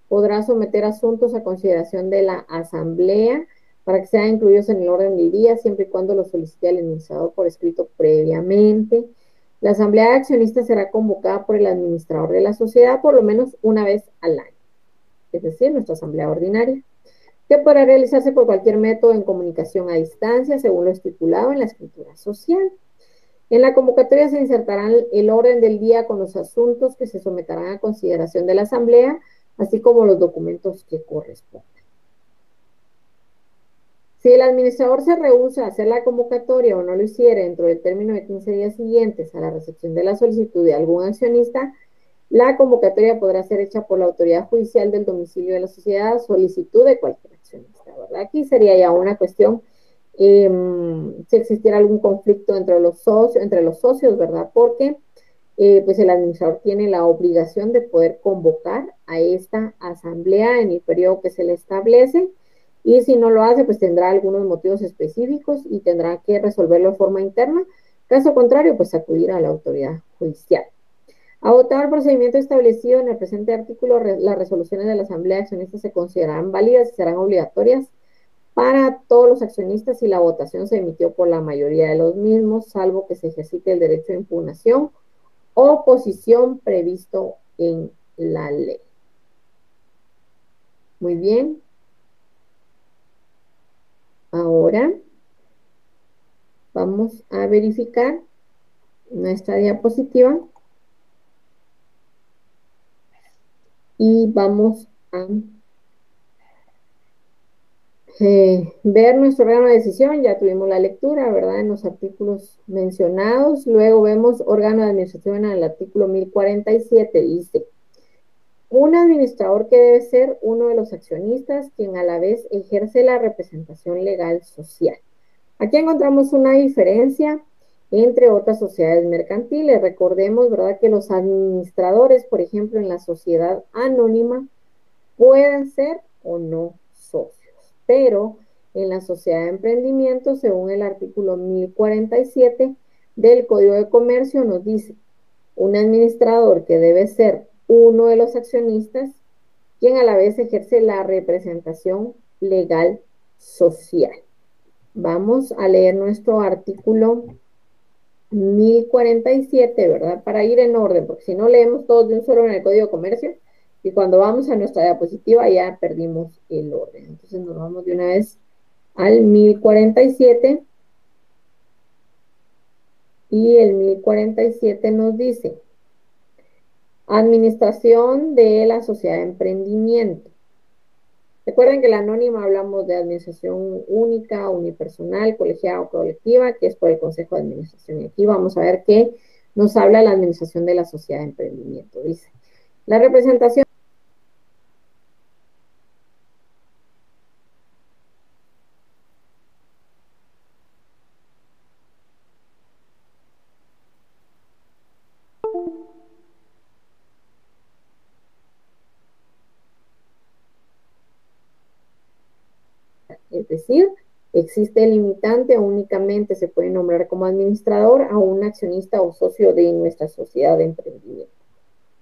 podrá someter asuntos a consideración de la asamblea para que sean incluidos en el orden del día, siempre y cuando lo solicite el administrador por escrito previamente. La asamblea de accionistas será convocada por el administrador de la sociedad por lo menos una vez al año, es decir, nuestra asamblea ordinaria, que podrá realizarse por cualquier método en comunicación a distancia, según lo estipulado en la escritura social. En la convocatoria se insertarán el orden del día con los asuntos que se someterán a consideración de la asamblea, así como los documentos que correspondan. Si el administrador se rehúsa a hacer la convocatoria o no lo hiciere dentro del término de 15 días siguientes a la recepción de la solicitud de algún accionista, la convocatoria podrá ser hecha por la autoridad judicial del domicilio de la sociedad a solicitud de cualquier accionista, ¿verdad? Aquí sería ya una cuestión si existiera algún conflicto entre los socios, ¿verdad? Porque pues el administrador tiene la obligación de poder convocar a esta asamblea en el periodo que se le establece, y si no lo hace, pues tendrá algunos motivos específicos y tendrá que resolverlo de forma interna. Caso contrario, pues acudir a la autoridad judicial. Agotado el procedimiento establecido en el presente artículo, las resoluciones de la asamblea de accionistas se considerarán válidas y serán obligatorias para todos los accionistas si la votación se emitió por la mayoría de los mismos, salvo que se ejercite el derecho de impugnación o oposición previsto en la ley. Muy bien. Ahora vamos a verificar nuestra diapositiva y vamos a ver nuestro órgano de decisión. Ya tuvimos la lectura, ¿verdad?, en los artículos mencionados. Luego vemos órgano de administración en el artículo 1047. Dice, un administrador que debe ser uno de los accionistas, quien a la vez ejerce la representación legal social. Aquí encontramos una diferencia entre otras sociedades mercantiles. Recordemos, ¿verdad?, que los administradores, por ejemplo, en la sociedad anónima, pueden ser o no socios, pero en la sociedad de emprendimiento, según el artículo 1047 del Código de Comercio, nos dice un administrador que debe ser uno de los accionistas, quien a la vez ejerce la representación legal social. Vamos a leer nuestro artículo 1047, ¿verdad? Para ir en orden, porque si no leemos todos de un solo en el Código de Comercio, y cuando vamos a nuestra diapositiva ya perdimos el orden. Entonces nos vamos de una vez al 1047, y el 1047 nos dice: administración de la sociedad de emprendimiento. Recuerden que la anónima hablamos de administración única, unipersonal, colegiada o colectiva, que es por el Consejo de Administración. Y aquí vamos a ver qué nos habla la administración de la sociedad de emprendimiento. Dice, la representación. Es decir, existe el limitante, únicamente se puede nombrar como administrador a un accionista o socio de nuestra sociedad de emprendimiento.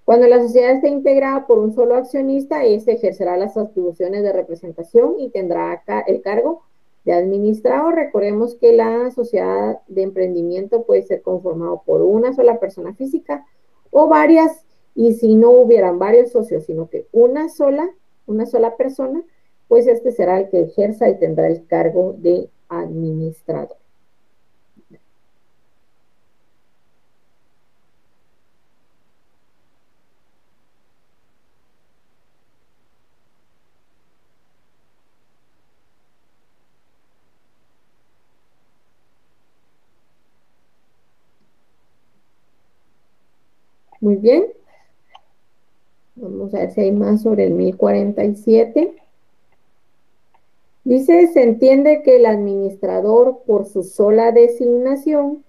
Cuando la sociedad esté integrada por un solo accionista, este ejercerá las atribuciones de representación y tendrá el cargo de administrador. Recordemos que la sociedad de emprendimiento puede ser conformado por una sola persona física o varias, y si no hubieran varios socios, sino que una sola persona, pues este será el que ejerza y tendrá el cargo de administrador. Muy bien. Vamos a ver si hay más sobre el 1047. Dice, se entiende que el administrador, por su sola designación,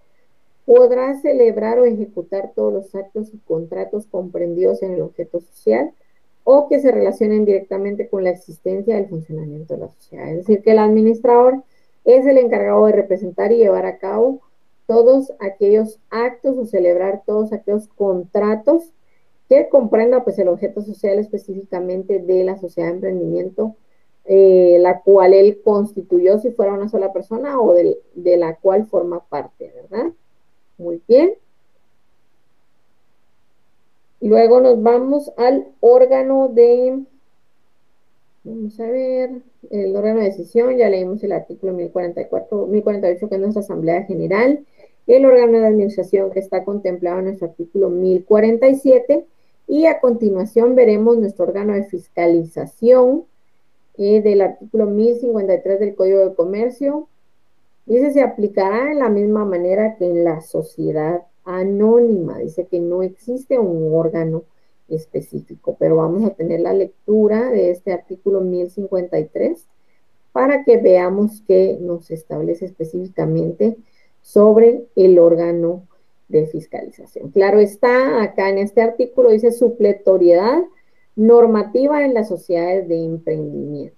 podrá celebrar o ejecutar todos los actos y contratos comprendidos en el objeto social o que se relacionen directamente con la existencia del funcionamiento de la sociedad. Es decir, que el administrador es el encargado de representar y llevar a cabo todos aquellos actos o celebrar todos aquellos contratos que comprenda pues el objeto social específicamente de la sociedad de emprendimiento, la cual él constituyó si fuera una sola persona o de la cual forma parte, ¿verdad? Muy bien. Luego nos vamos al órgano de, vamos a ver, el órgano de decisión, ya leímos el artículo 1044, 1048, que es nuestra Asamblea General, el órgano de administración que está contemplado en nuestro artículo 1047, y a continuación veremos nuestro órgano de fiscalización del artículo 1053 del Código de Comercio. Dice, se aplicará en la misma manera que en la sociedad anónima. Dice que no existe un órgano específico, pero vamos a tener la lectura de este artículo 1053 para que veamos qué nos establece específicamente sobre el órgano de fiscalización. Claro está, acá en este artículo dice supletoriedad normativa en las sociedades de emprendimiento.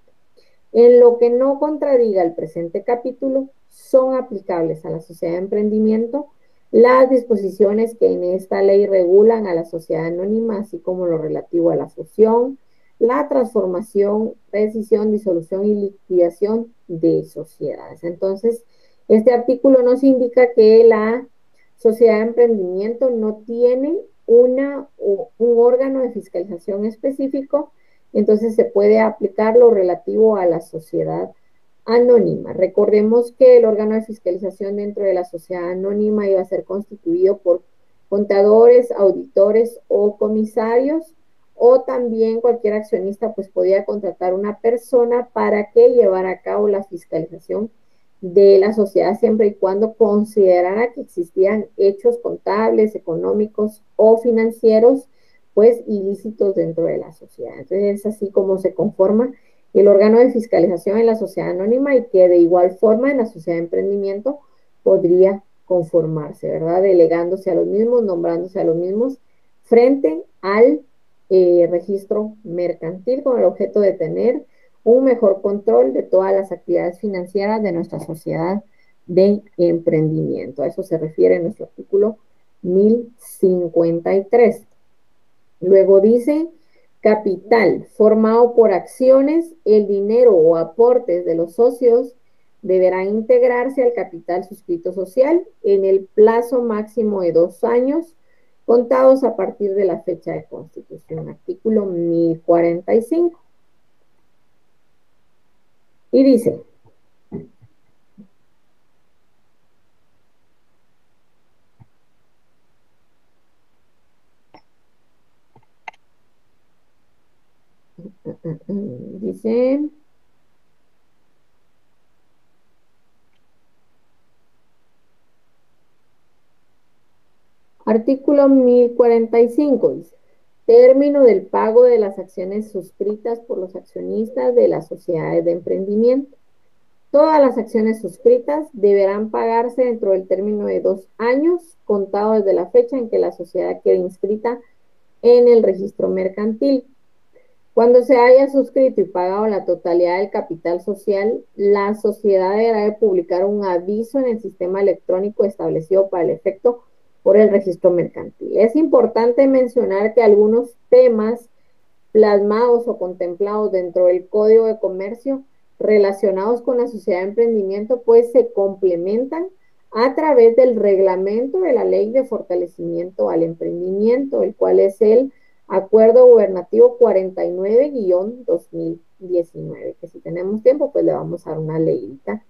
En lo que no contradiga el presente capítulo, son aplicables a la sociedad de emprendimiento las disposiciones que en esta ley regulan a la sociedad anónima, así como lo relativo a la fusión, la transformación, rescisión, disolución y liquidación de sociedades. Entonces, este artículo nos indica que la sociedad de emprendimiento no tiene un órgano de fiscalización específico, entonces se puede aplicar lo relativo a la sociedad anónima. Recordemos que el órgano de fiscalización dentro de la sociedad anónima iba a ser constituido por contadores, auditores o comisarios, o también cualquier accionista pues podía contratar una persona para que llevara a cabo la fiscalización de la sociedad siempre y cuando considerara que existían hechos contables, económicos o financieros pues ilícitos dentro de la sociedad. Entonces es así como se conforma el órgano de fiscalización en la sociedad anónima, y que de igual forma en la sociedad de emprendimiento podría conformarse, ¿verdad? Delegándose a los mismos, nombrándose a los mismos frente al registro mercantil, con el objeto de tener un mejor control de todas las actividades financieras de nuestra sociedad de emprendimiento. A eso se refiere nuestro artículo 1053. Luego dice, capital formado por acciones, el dinero o aportes de los socios deberán integrarse al capital suscrito social en el plazo máximo de 2 años, contados a partir de la fecha de constitución, artículo 1045. Y dice, dice, artículo 1045, dice, término del pago de las acciones suscritas por los accionistas de las sociedades de emprendimiento. Todas las acciones suscritas deberán pagarse dentro del término de 2 años, contado desde la fecha en que la sociedad quede inscrita en el registro mercantil. Cuando se haya suscrito y pagado la totalidad del capital social, la sociedad deberá de publicar un aviso en el sistema electrónico establecido para el efecto por el registro mercantil. Es importante mencionar que algunos temas plasmados o contemplados dentro del Código de Comercio relacionados con la sociedad de emprendimiento, pues se complementan a través del reglamento de la Ley de Fortalecimiento al Emprendimiento, el cual es el Acuerdo Gubernativo 49-2019, que si tenemos tiempo, pues le vamos a dar una leída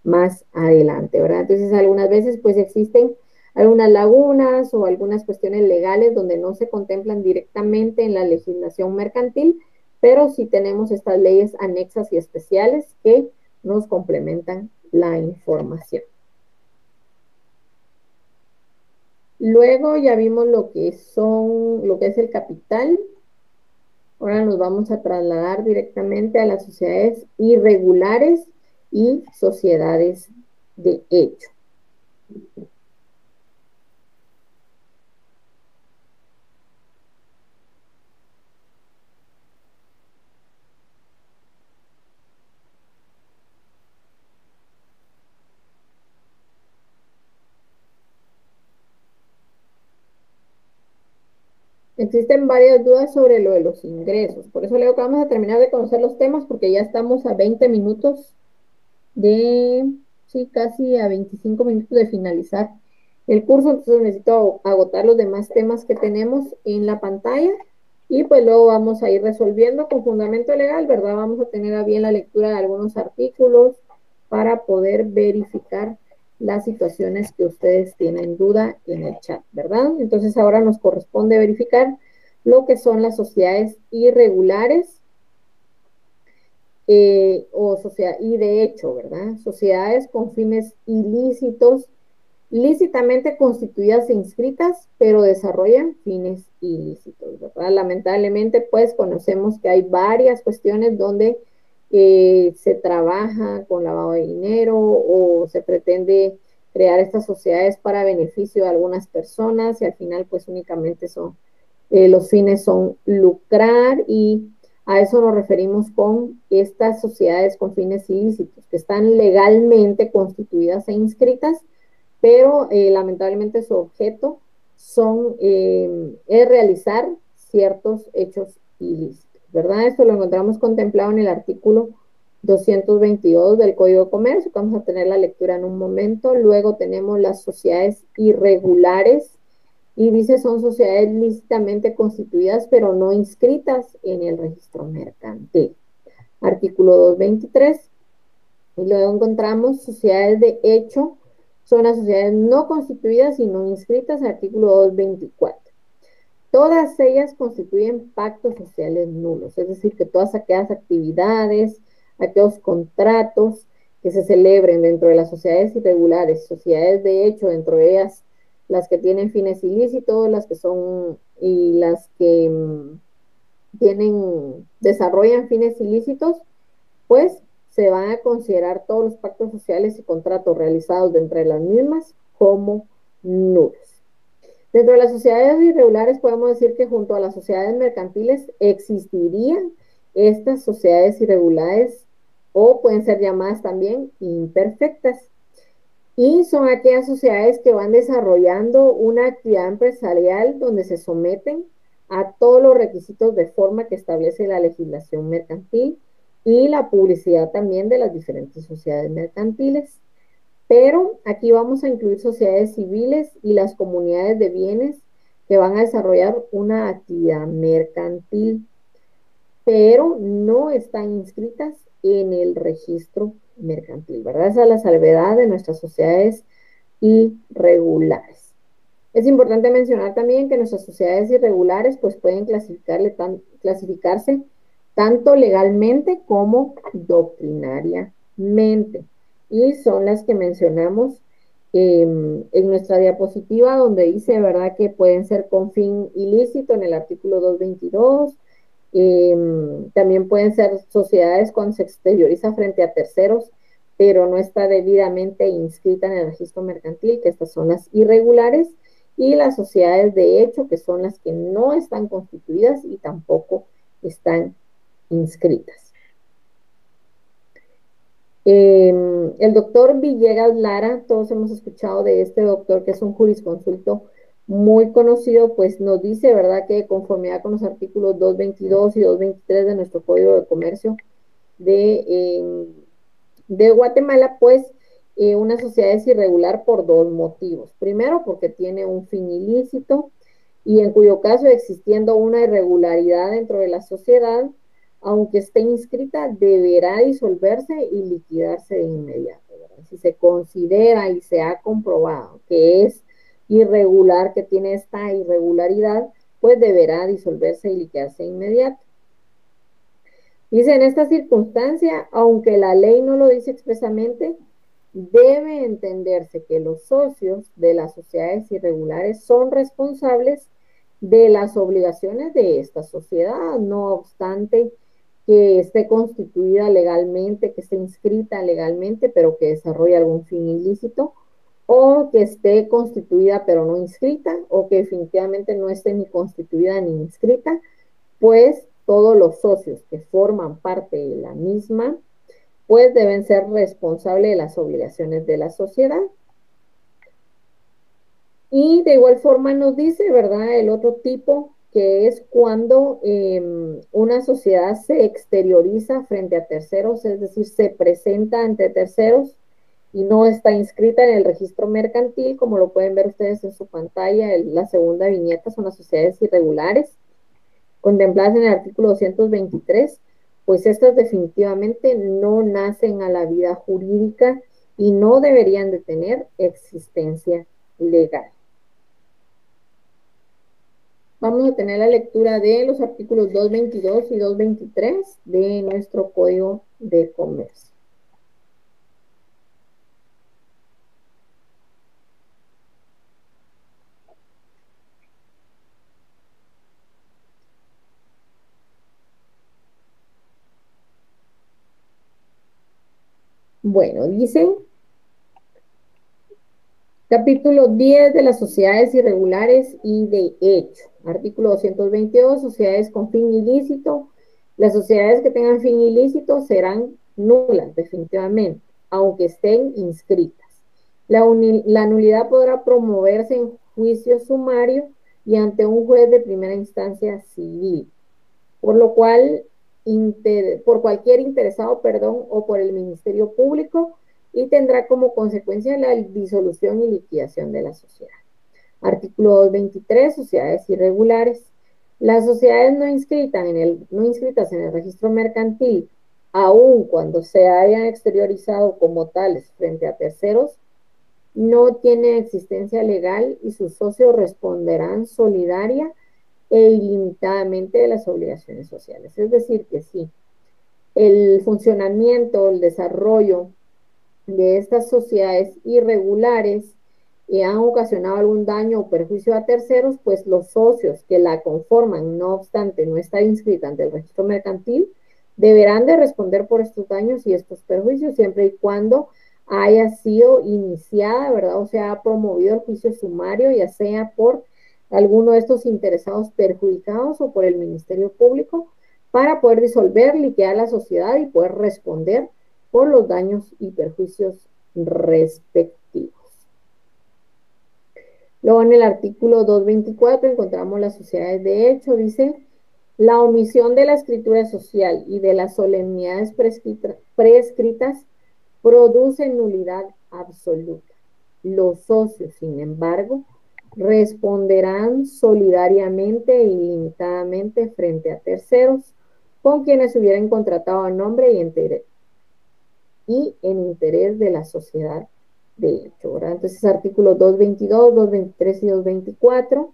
más adelante, ¿verdad? Entonces, algunas veces, pues existen algunas lagunas o algunas cuestiones legales donde no se contemplan directamente en la legislación mercantil, pero sí tenemos estas leyes anexas y especiales que nos complementan la información. Luego ya vimos lo que es el capital. Ahora nos vamos a trasladar directamente a las sociedades irregulares y sociedades de hecho. Existen varias dudas sobre lo de los ingresos. Por eso le digo que vamos a terminar de conocer los temas porque ya estamos a 20 minutos sí, casi a 25 minutos de finalizar el curso. Entonces necesito agotar los demás temas que tenemos en la pantalla y pues luego vamos a ir resolviendo con fundamento legal, ¿verdad? Vamos a tener a bien la lectura de algunos artículos para poder verificar las situaciones que ustedes tienen duda en el chat, ¿verdad? Entonces ahora nos corresponde verificar lo que son las sociedades irregulares o sociedad, y de hecho, ¿verdad? Sociedades con fines ilícitos, lícitamente constituidas e inscritas, pero desarrollan fines ilícitos, ¿verdad? Lamentablemente, pues conocemos que hay varias cuestiones donde se trabaja con lavado de dinero o se pretende crear estas sociedades para beneficio de algunas personas y al final pues únicamente son, los fines son lucrar y a eso nos referimos con estas sociedades con fines ilícitos, que están legalmente constituidas e inscritas, pero lamentablemente su objeto es realizar ciertos hechos ilícitos, ¿verdad? Esto lo encontramos contemplado en el artículo 222 del Código de Comercio, que vamos a tener la lectura en un momento. Luego tenemos las sociedades irregulares, y dice son sociedades lícitamente constituidas, pero no inscritas en el registro mercantil. Artículo 223. Y luego encontramos sociedades de hecho, son las sociedades no constituidas y no inscritas, artículo 224. Todas ellas constituyen pactos sociales nulos, es decir, que todas aquellas actividades, aquellos contratos que se celebren dentro de las sociedades irregulares, sociedades de hecho, dentro de ellas las que tienen fines ilícitos, las que son y las que desarrollan fines ilícitos, pues se van a considerar todos los pactos sociales y contratos realizados dentro de las mismas como nulos. Dentro de las sociedades irregulares podemos decir que junto a las sociedades mercantiles existirían estas sociedades irregulares o pueden ser llamadas también imperfectas. Y son aquellas sociedades que van desarrollando una actividad empresarial donde se someten a todos los requisitos de forma que establece la legislación mercantil y la publicidad también de las diferentes sociedades mercantiles. Pero aquí vamos a incluir sociedades civiles y las comunidades de bienes que van a desarrollar una actividad mercantil, pero no están inscritas en el registro mercantil, ¿verdad? Esa es la salvedad de nuestras sociedades irregulares. Es importante mencionar también que nuestras sociedades irregulares pues pueden clasificarse tanto legalmente como doctrinariamente. Y son las que mencionamos en nuestra diapositiva, donde dice, ¿verdad?, que pueden ser con fin ilícito en el artículo 222. También pueden ser sociedades cuando se exterioriza frente a terceros, pero no está debidamente inscrita en el registro mercantil, que estas son las irregulares, y las sociedades de hecho, que son las que no están constituidas y tampoco están inscritas. El doctor Villegas Lara, todos hemos escuchado de este doctor, que es un jurisconsulto muy conocido, pues nos dice, ¿verdad?, que de conformidad con los artículos 222 y 223 de nuestro Código de Comercio de Guatemala, pues una sociedad es irregular por dos motivos. Primero, porque tiene un fin ilícito y en cuyo caso, existiendo una irregularidad dentro de la sociedad, aunque esté inscrita, deberá disolverse y liquidarse de inmediato, ¿verdad? Si se considera y se ha comprobado que es irregular, que tiene esta irregularidad, pues deberá disolverse y liquidarse de inmediato. Dice, en esta circunstancia, aunque la ley no lo dice expresamente, debe entenderse que los socios de las sociedades irregulares son responsables de las obligaciones de esta sociedad, no obstante que esté constituida legalmente, que esté inscrita legalmente, pero que desarrolle algún fin ilícito, o que esté constituida pero no inscrita, o que definitivamente no esté ni constituida ni inscrita, pues todos los socios que forman parte de la misma, pues deben ser responsables de las obligaciones de la sociedad. Y de igual forma nos dice, ¿verdad?, el otro tipo, que es cuando una sociedad se exterioriza frente a terceros, es decir, se presenta ante terceros y no está inscrita en el registro mercantil, como lo pueden ver ustedes en su pantalla. La segunda viñeta son las sociedades irregulares, contempladas en el artículo 223, pues estas definitivamente no nacen a la vida jurídica y no deberían de tener existencia legal. Vamos a tener la lectura de los artículos 222 y 223 de nuestro Código de Comercio. Bueno, dice capítulo 10 de las sociedades irregulares y de hecho. Artículo 222, sociedades con fin ilícito. Las sociedades que tengan fin ilícito serán nulas, definitivamente, aunque estén inscritas. La nulidad podrá promoverse en juicio sumario y ante un juez de primera instancia civil, por lo cual, por cualquier interesado, perdón, o por el Ministerio Público, y tendrá como consecuencia la disolución y liquidación de la sociedad. Artículo 223, sociedades irregulares. Las sociedades no inscritas en el registro mercantil, aun cuando se hayan exteriorizado como tales frente a terceros, no tienen existencia legal y sus socios responderán solidaria e ilimitadamente de las obligaciones sociales. Es decir, que sí, el funcionamiento, el desarrollo de estas sociedades irregulares han ocasionado algún daño o perjuicio a terceros, pues los socios que la conforman, no obstante no estar inscrita ante el registro mercantil, deberán de responder por estos daños y estos perjuicios siempre y cuando haya sido iniciada, ¿verdad?, o sea, ha promovido el juicio sumario, ya sea por alguno de estos interesados perjudicados o por el Ministerio Público, para poder disolver, liquidar la sociedad y poder responder por los daños y perjuicios respectivos. Luego en el artículo 224 encontramos las sociedades de hecho, dice, La omisión de la escritura social y de las solemnidades prescritas produce nulidad absoluta. Los socios, sin embargo, responderán solidariamente e ilimitadamente frente a terceros con quienes hubieran contratado a nombre y en interés de la sociedad de hecho, ¿verdad? Entonces, artículos 222, 223 y 224,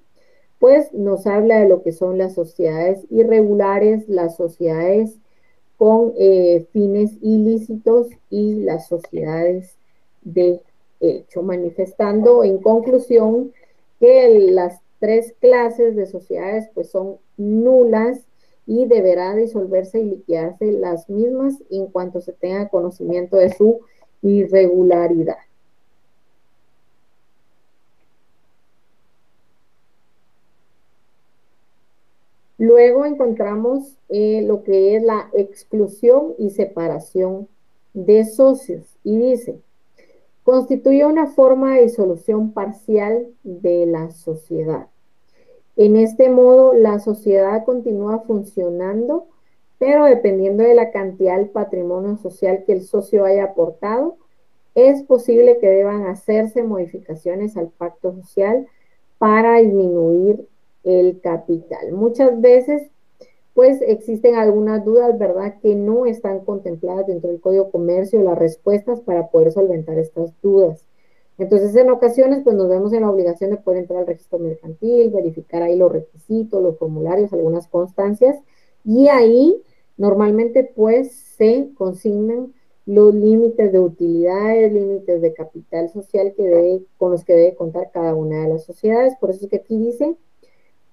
pues nos habla de lo que son las sociedades irregulares, las sociedades con fines ilícitos y las sociedades de hecho, manifestando en conclusión que las tres clases de sociedades pues son nulas y deberá disolverse y liquidarse las mismas en cuanto se tenga conocimiento de su irregularidad. Luego encontramos lo que es la exclusión y separación de socios y dice, constituye una forma de disolución parcial de la sociedad. En este modo, la sociedad continúa funcionando, pero dependiendo de la cantidad del patrimonio social que el socio haya aportado, es posible que deban hacerse modificaciones al pacto social para disminuir el capital. Muchas veces pues existen algunas dudas, ¿verdad?, que no están contempladas dentro del Código de Comercio, las respuestas para poder solventar estas dudas. Entonces, en ocasiones, pues nos vemos en la obligación de poder entrar al registro mercantil, verificar ahí los requisitos, los formularios, algunas constancias, y ahí normalmente pues se consignan los límites de utilidades, límites de capital social con los que debe contar cada una de las sociedades. Por eso es que aquí dice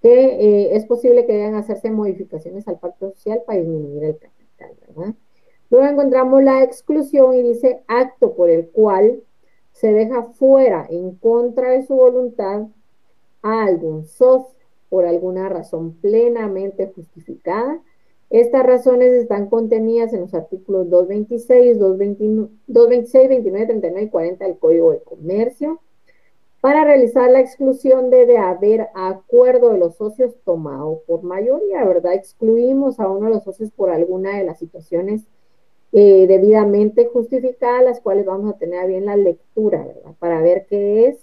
que es posible que deban hacerse modificaciones al pacto social para disminuir el capital, ¿verdad? Luego encontramos la exclusión y dice acto por el cual se deja fuera en contra de su voluntad a algún socio por alguna razón plenamente justificada. Estas razones están contenidas en los artículos 226, 226, 29, 39 y 40 del Código de Comercio. Para realizar la exclusión debe haber acuerdo de los socios tomado por mayoría, ¿verdad? Excluimos a uno de los socios por alguna de las situaciones debidamente justificadas, las cuales vamos a tener bien la lectura, ¿verdad? Para ver qué es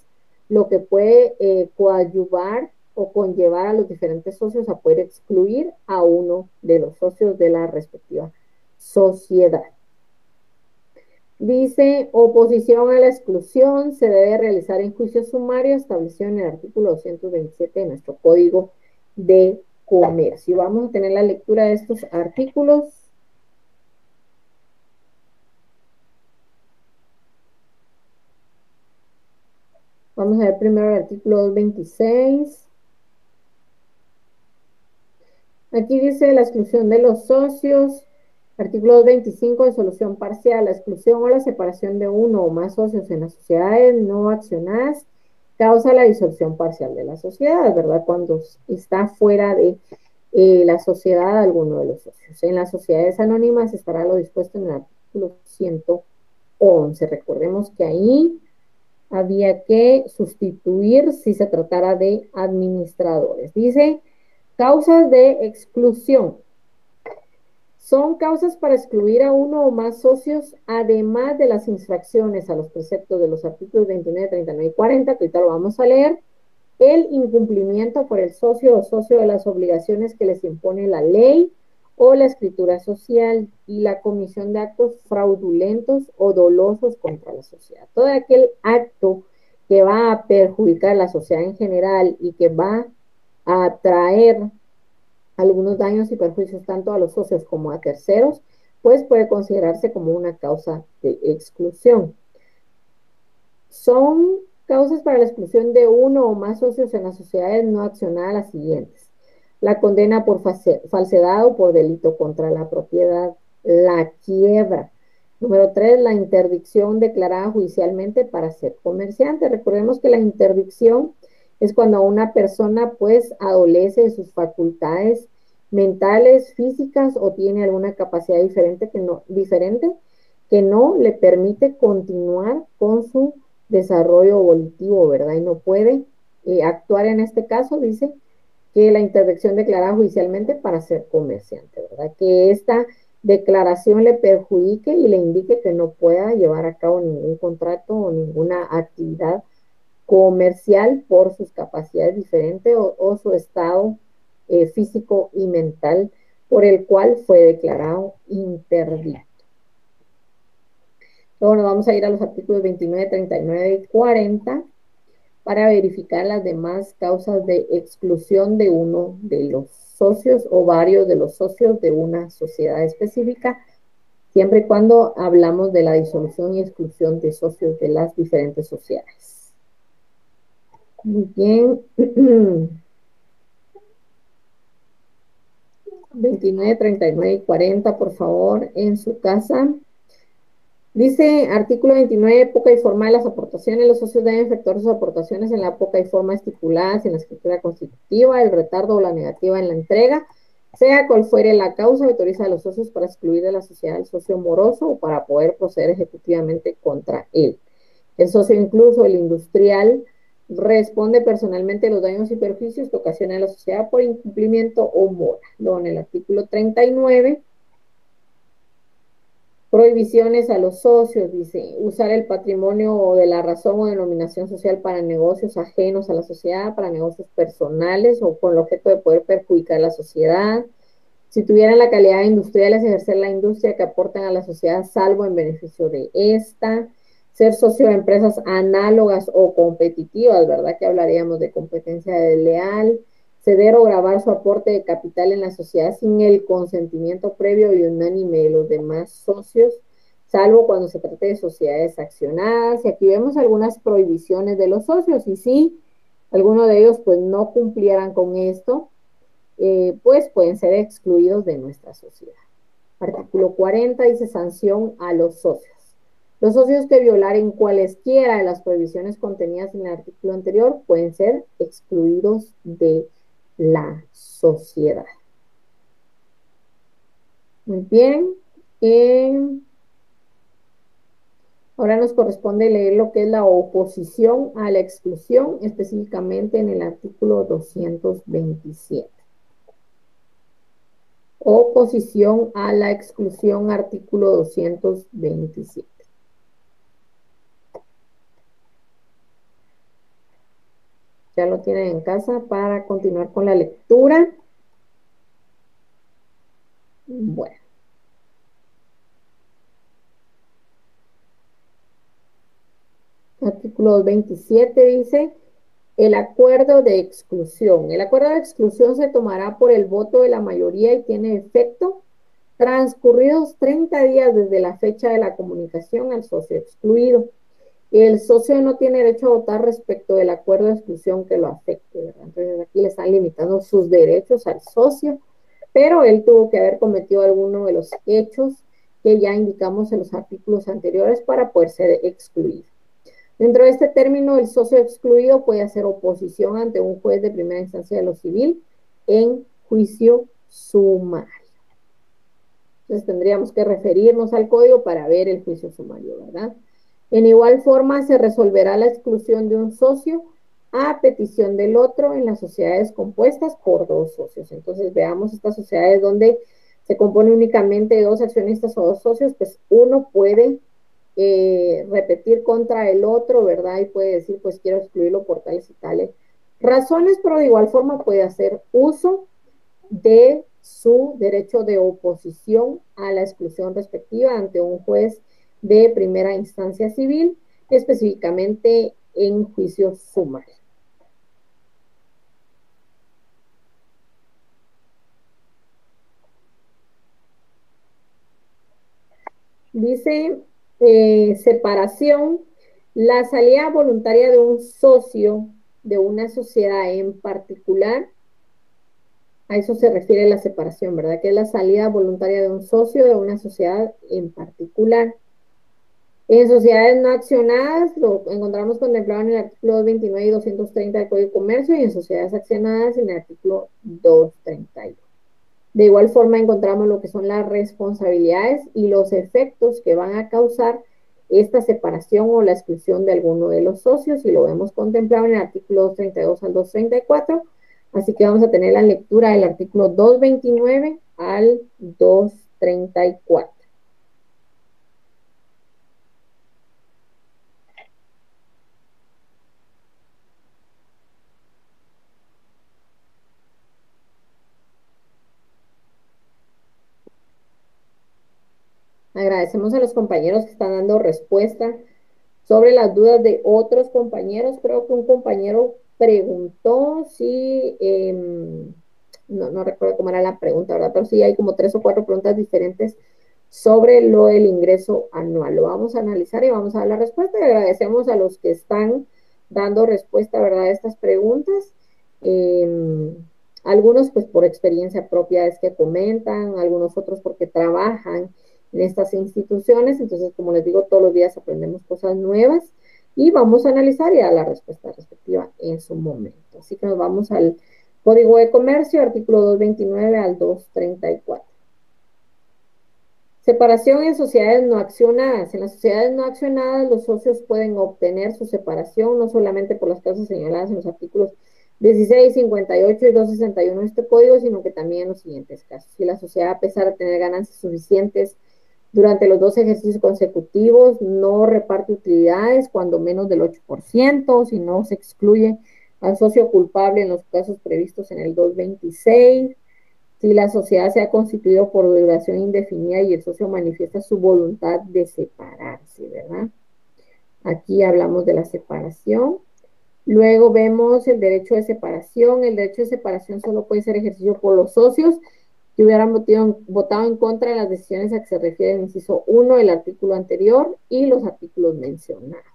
lo que puede coadyuvar o conllevar a los diferentes socios a poder excluir a uno de los socios de la respectiva sociedad. Dice, oposición a la exclusión se debe realizar en juicio sumario establecido en el artículo 227 de nuestro Código de Comercio. Vamos a tener la lectura de estos artículos. Vamos a ver primero el artículo 226. Aquí dice la exclusión de los socios. Artículo 225 de solución parcial. La exclusión o la separación de uno o más socios en las sociedades no accionadas causa la disolución parcial de la sociedad, ¿verdad? Cuando está fuera de la sociedad alguno de los socios. En las sociedades anónimas estará lo dispuesto en el artículo 111. Recordemos que ahí había que sustituir si se tratara de administradores. Dice, causas de exclusión. Son causas para excluir a uno o más socios, además de las infracciones a los preceptos de los artículos 29, 39 y 40, que ahorita lo vamos a leer, el incumplimiento por el socio o socio de las obligaciones que les impone la ley o la escritura social y la comisión de actos fraudulentos o dolosos contra la sociedad. Todo aquel acto que va a perjudicar a la sociedad en general y que va a traer algunos daños y perjuicios tanto a los socios como a terceros, pues puede considerarse como una causa de exclusión. Son causas para la exclusión de uno o más socios en las sociedades no accionadas las siguientes: la condena por falsedad o por delito contra la propiedad, la quiebra. Número 3, la interdicción declarada judicialmente para ser comerciante. Recordemos que la interdicción es cuando una persona pues adolece de sus facultades mentales, físicas o tiene alguna capacidad diferente que no le permite continuar con su desarrollo volitivo, ¿verdad? Y no puede actuar en este caso, dice, que la interdicción declarada judicialmente para ser comerciante, ¿verdad? Que esta declaración le perjudique y le indique que no pueda llevar a cabo ningún contrato o ninguna actividad comercial por sus capacidades diferentes o su estado físico y mental por el cual fue declarado interdicto. Luego nos vamos a ir a los artículos 29, 39 y 40 para verificar las demás causas de exclusión de uno de los socios o varios de los socios de una sociedad específica, siempre y cuando hablamos de la disolución y exclusión de socios de las diferentes sociedades. Muy bien. 29, 39 y 40, por favor, en su casa. Dice artículo 29, época y forma de las aportaciones. Los socios deben efectuar sus aportaciones en la época y forma estipuladas en la escritura constitutiva. El retardo o la negativa en la entrega, sea cual fuere la causa, autoriza a los socios para excluir de la sociedad al socio moroso o para poder proceder ejecutivamente contra él. El socio, incluso el industrial, responde personalmente los daños y perjuicios que ocasiona a la sociedad por incumplimiento o mora. Luego, en el artículo 39, prohibiciones a los socios, dice, usar el patrimonio de la razón o denominación social para negocios ajenos a la sociedad, para negocios personales o con el objeto de poder perjudicar a la sociedad. Si tuvieran la calidad de industriales, ejercer la industria que aportan a la sociedad salvo en beneficio de esta. Ser socio de empresas análogas o competitivas, ¿verdad? Que hablaríamos de competencia desleal. Ceder o gravar su aporte de capital en la sociedad sin el consentimiento previo y unánime de los demás socios, salvo cuando se trate de sociedades accionadas. Y aquí vemos algunas prohibiciones de los socios, y si alguno de ellos pues no cumplieran con esto, pues pueden ser excluidos de nuestra sociedad. Artículo 40 dice sanción a los socios. Los socios que violaren cualesquiera de las prohibiciones contenidas en el artículo anterior pueden ser excluidos de la sociedad. Muy bien. Ahora nos corresponde leer lo que es la oposición a la exclusión, específicamente en el artículo 227. Oposición a la exclusión, artículo 227. Ya lo tienen en casa para continuar con la lectura. Bueno. Artículo 27 dice, el acuerdo de exclusión. El acuerdo de exclusión se tomará por el voto de la mayoría y tiene efecto transcurridos 30 días desde la fecha de la comunicación al socio excluido. El socio no tiene derecho a votar respecto del acuerdo de exclusión que lo afecte, ¿verdad? Entonces aquí le están limitando sus derechos al socio, pero él tuvo que haber cometido alguno de los hechos que ya indicamos en los artículos anteriores para poder ser excluido. Dentro de este término, el socio excluido puede hacer oposición ante un juez de primera instancia de lo civil en juicio sumario. Entonces tendríamos que referirnos al código para ver el juicio sumario, ¿verdad? En igual forma, se resolverá la exclusión de un socio a petición del otro en las sociedades compuestas por dos socios. Entonces, veamos estas sociedades donde se compone únicamente de dos accionistas o dos socios, pues uno puede repetir contra el otro, ¿verdad? Y puede decir, pues quiero excluirlo por tales y tales razones, pero de igual forma puede hacer uso de su derecho de oposición a la exclusión respectiva ante un juez de primera instancia civil, específicamente en juicio sumario. Dice separación, la salida voluntaria de un socio de una sociedad en particular, a eso se refiere la separación, ¿verdad? Que es la salida voluntaria de un socio de una sociedad en particular. En sociedades no accionadas lo encontramos contemplado en el artículo 229 y 230 del Código de Comercio, y en sociedades accionadas en el artículo 232. De igual forma encontramos lo que son las responsabilidades y los efectos que van a causar esta separación o la exclusión de alguno de los socios, y lo vemos contemplado en el artículo 232 al 234, Así que vamos a tener la lectura del artículo 229 al 234. Agradecemos a los compañeros que están dando respuesta sobre las dudas de otros compañeros. Creo que un compañero preguntó si, no recuerdo cómo era la pregunta, ¿verdad? Pero sí hay como 3 o 4 preguntas diferentes sobre lo del ingreso anual. Lo vamos a analizar y vamos a dar la respuesta. Y agradecemos a los que están dando respuesta, ¿verdad?, a estas preguntas. Algunos pues por experiencia propia es que comentan, algunos otros porque trabajan en estas instituciones. Entonces, como les digo, todos los días aprendemos cosas nuevas y vamos a analizar y dar la respuesta respectiva en su momento. Así que nos vamos al Código de Comercio, artículo 229 al 234. Separación en sociedades no accionadas. En las sociedades no accionadas, los socios pueden obtener su separación no solamente por las causas señaladas en los artículos 16, 58 y 261 de este código, sino que también en los siguientes casos. Si la sociedad, a pesar de tener ganancias suficientes durante los 2 ejercicios consecutivos, no reparte utilidades cuando menos del 8%, si no se excluye al socio culpable en los casos previstos en el 226, si la sociedad se ha constituido por duración indefinida y el socio manifiesta su voluntad de separarse, ¿verdad? Aquí hablamos de la separación. Luego vemos el derecho de separación. El derecho de separación solo puede ser ejercido por los socios que hubieran votado en contra de las decisiones a que se refiere el inciso 1 del artículo anterior y los artículos mencionados.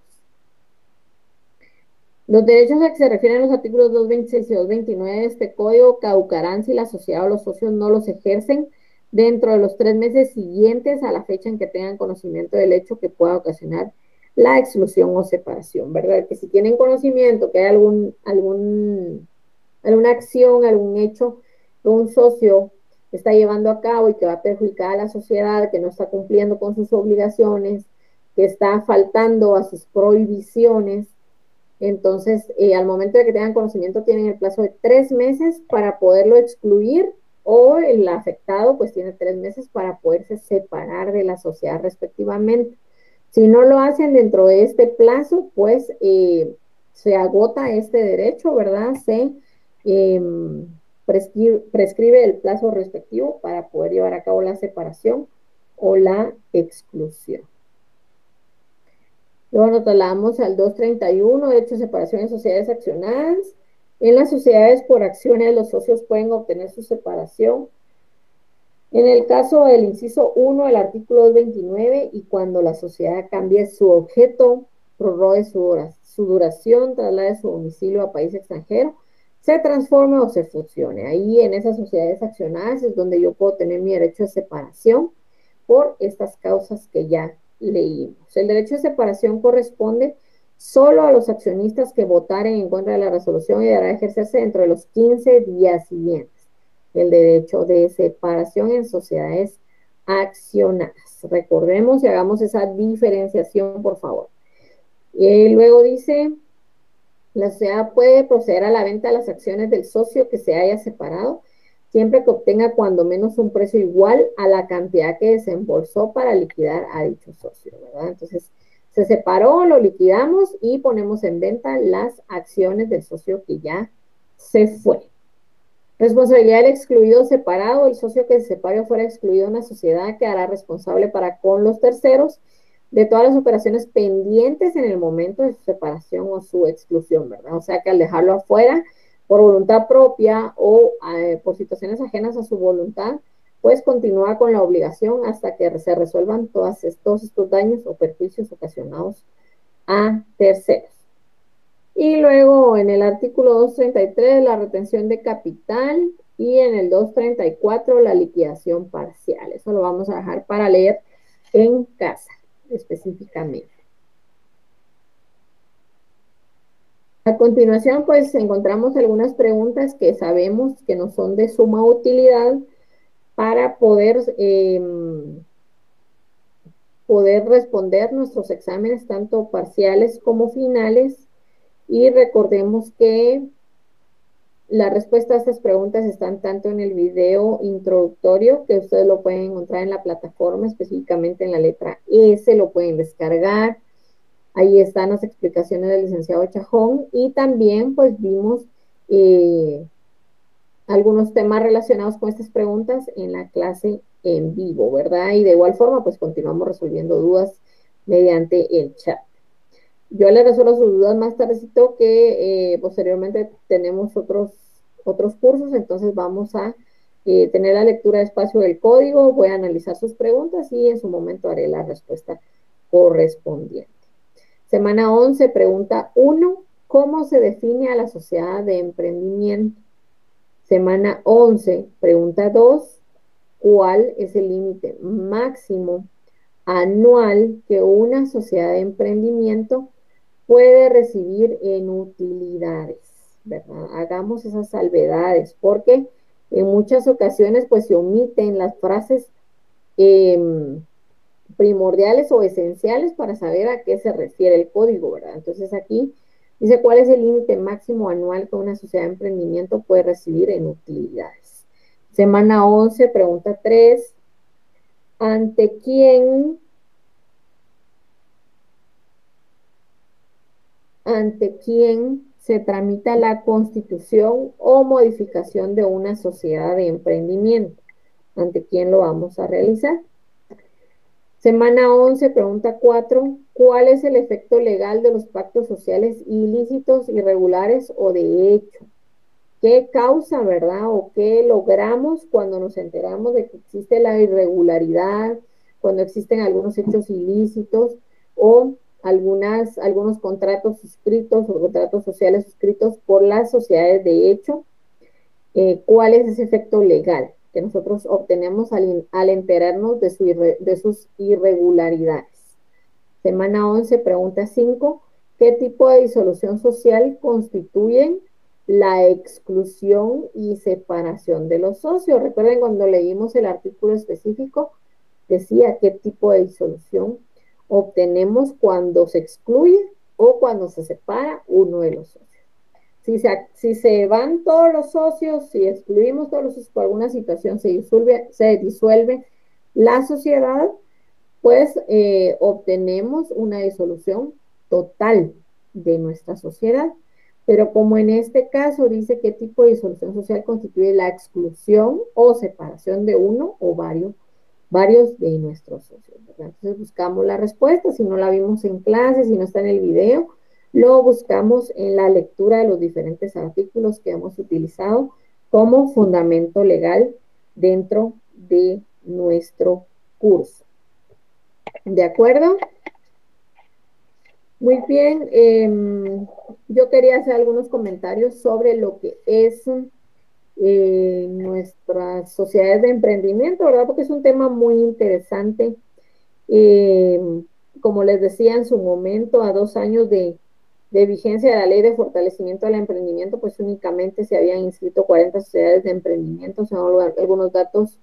Los derechos a que se refieren los artículos 226 y 229 de este código caducarán si la sociedad o los socios no los ejercen dentro de los 3 meses siguientes a la fecha en que tengan conocimiento del hecho que pueda ocasionar la exclusión o separación, ¿verdad? Que si tienen conocimiento que hay alguna acción, algún hecho que un socio está llevando a cabo y que va a perjudicar a la sociedad, que no está cumpliendo con sus obligaciones, que está faltando a sus prohibiciones, entonces, al momento de que tengan conocimiento, tienen el plazo de 3 meses para poderlo excluir, o el afectado pues tiene 3 meses para poderse separar de la sociedad respectivamente. Si no lo hacen dentro de este plazo, pues se agota este derecho, ¿verdad? Se prescribe el plazo respectivo para poder llevar a cabo la separación o la exclusión. Luego nos trasladamos al 231, derecho de separación en sociedades accionadas. En las sociedades por acciones, los socios pueden obtener su separación. En el caso del inciso 1 del artículo 229 y cuando la sociedad cambie su objeto, prorrogue su duración, traslade su domicilio a país extranjero, se transforme o se fusione. Ahí en esas sociedades accionadas es donde yo puedo tener mi derecho de separación por estas causas que ya leímos. El derecho de separación corresponde solo a los accionistas que votaren en contra de la resolución y deberá ejercerse dentro de los 15 días siguientes. El derecho de separación en sociedades accionadas. Recordemos y hagamos esa diferenciación, por favor. Luego dice, la sociedad puede proceder a la venta de las acciones del socio que se haya separado, siempre que obtenga cuando menos un precio igual a la cantidad que desembolsó para liquidar a dicho socio, ¿verdad? Entonces, se separó, lo liquidamos y ponemos en venta las acciones del socio que ya se fue. Responsabilidad del excluido separado. El socio que se separe o fuera excluido de una sociedad quedará responsable para con los terceros de todas las operaciones pendientes en el momento de su separación o su exclusión, ¿verdad? O sea que al dejarlo afuera por voluntad propia o por situaciones ajenas a su voluntad, pues continúa con la obligación hasta que se resuelvan todos estos daños o perjuicios ocasionados a terceros. Y luego en el artículo 233 la retención de capital y en el 234 la liquidación parcial. Eso lo vamos a dejar para leer en casa específicamente. A continuación, pues encontramos algunas preguntas que sabemos que nos son de suma utilidad para poder responder nuestros exámenes, tanto parciales como finales. Y recordemos que La respuesta a estas preguntas están tanto en el video introductorio, que ustedes lo pueden encontrar en la plataforma, específicamente en la letra S, lo pueden descargar. Ahí están las explicaciones del licenciado Chajón y también pues vimos algunos temas relacionados con estas preguntas en la clase en vivo, ¿verdad? Y de igual forma pues continuamos resolviendo dudas mediante el chat. Yo le resuelvo sus dudas más tardecito que posteriormente tenemos otros cursos, entonces vamos a tener la lectura de espacio del código, voy a analizar sus preguntas y en su momento haré la respuesta correspondiente. Semana 11, pregunta 1, ¿cómo se define a la sociedad de emprendimiento? Semana 11, pregunta 2, ¿cuál es el límite máximo anual que una sociedad de emprendimiento puede recibir en utilidades? ¿Verdad? Hagamos esas salvedades porque en muchas ocasiones pues se omiten las frases primordiales o esenciales para saber a qué se refiere el código, ¿verdad? Entonces aquí dice cuál es el límite máximo anual que una sociedad de emprendimiento puede recibir en utilidades. Semana 11, pregunta 3. ¿Ante quién se tramita la constitución o modificación de una sociedad de emprendimiento? ¿Ante quién lo vamos a realizar? Semana 11, pregunta 4. ¿Cuál es el efecto legal de los pactos sociales ilícitos, irregulares o de hecho? ¿Qué causa, verdad? ¿O qué logramos cuando nos enteramos de que existe la irregularidad, cuando existen algunos hechos ilícitos o algunos contratos suscritos o contratos sociales suscritos por las sociedades de hecho? ¿Cuál es ese efecto legal que nosotros obtenemos al enterarnos de sus irregularidades? Semana 11, pregunta 5. ¿Qué tipo de disolución social constituyen la exclusión y separación de los socios? Recuerden cuando leímos el artículo específico, decía qué tipo de disolución obtenemos cuando se excluye o cuando se separa uno de los socios. Si se van todos los socios, si excluimos todos los socios por alguna situación, se disuelve la sociedad, pues obtenemos una disolución total de nuestra sociedad. Pero como en este caso dice qué tipo de disolución social constituye la exclusión o separación de uno o varios de nuestros socios, ¿verdad? Entonces buscamos la respuesta, si no la vimos en clase, si no está en el video, lo buscamos en la lectura de los diferentes artículos que hemos utilizado como fundamento legal dentro de nuestro curso. ¿De acuerdo? Muy bien. Yo quería hacer algunos comentarios sobre lo que es nuestras sociedades de emprendimiento, ¿verdad? Porque es un tema muy interesante. Como les decía en su momento, a 2 años de vigencia de la ley de fortalecimiento del emprendimiento, pues únicamente se habían inscrito 40 sociedades de emprendimiento, son algunos datos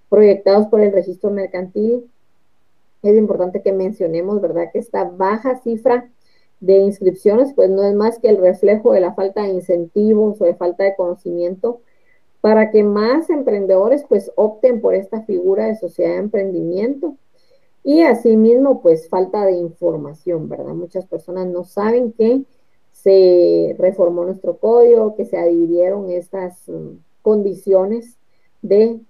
proyectados por el registro mercantil. Es importante que mencionemos, ¿verdad?, que esta baja cifra de inscripciones, pues no es más que el reflejo de la falta de incentivos o de falta de conocimiento para que más emprendedores pues opten por esta figura de sociedad de emprendimiento. Y asimismo, pues falta de información, ¿verdad? Muchas personas no saben que se reformó nuestro código, que se adhirieron estas condiciones de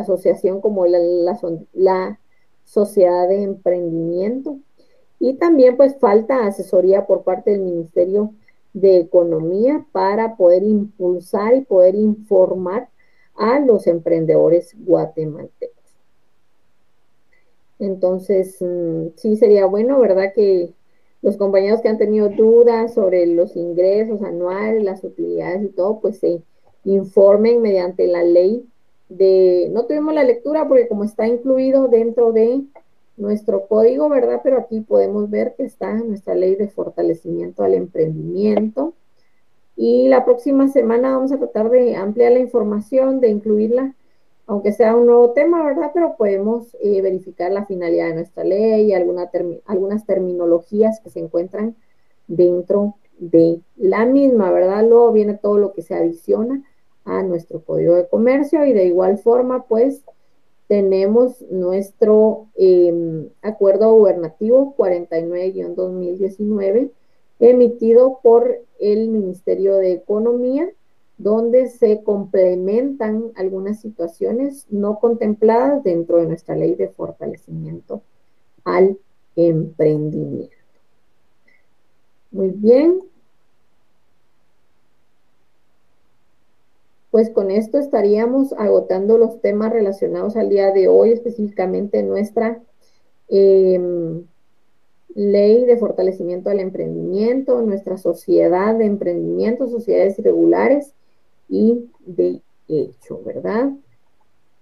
asociación como la sociedad de emprendimiento. Y también pues falta asesoría por parte del Ministerio de Economía para poder impulsar y poder informar a los emprendedores guatemaltecos. Entonces, sí sería bueno, ¿verdad?, que los compañeros que han tenido dudas sobre los ingresos anuales, las utilidades y todo, pues se informen mediante la ley no tuvimos la lectura porque como está incluido dentro de nuestro código, ¿verdad? Pero aquí podemos ver que está nuestra ley de fortalecimiento al emprendimiento. Y la próxima semana vamos a tratar de ampliar la información, de incluirla, aunque sea un nuevo tema, ¿verdad? Pero podemos verificar la finalidad de nuestra ley, algunas terminologías que se encuentran dentro de la misma, ¿verdad? Luego viene todo lo que se adiciona a nuestro código de comercio y de igual forma, pues, tenemos nuestro acuerdo gubernativo 49-2019 emitido por el Ministerio de Economía, donde se complementan algunas situaciones no contempladas dentro de nuestra ley de fortalecimiento al emprendimiento. Muy bien, pues con esto estaríamos agotando los temas relacionados al día de hoy, específicamente nuestra eh, ley de fortalecimiento al emprendimiento, nuestra sociedad de emprendimiento, sociedades irregulares y de hecho, ¿verdad?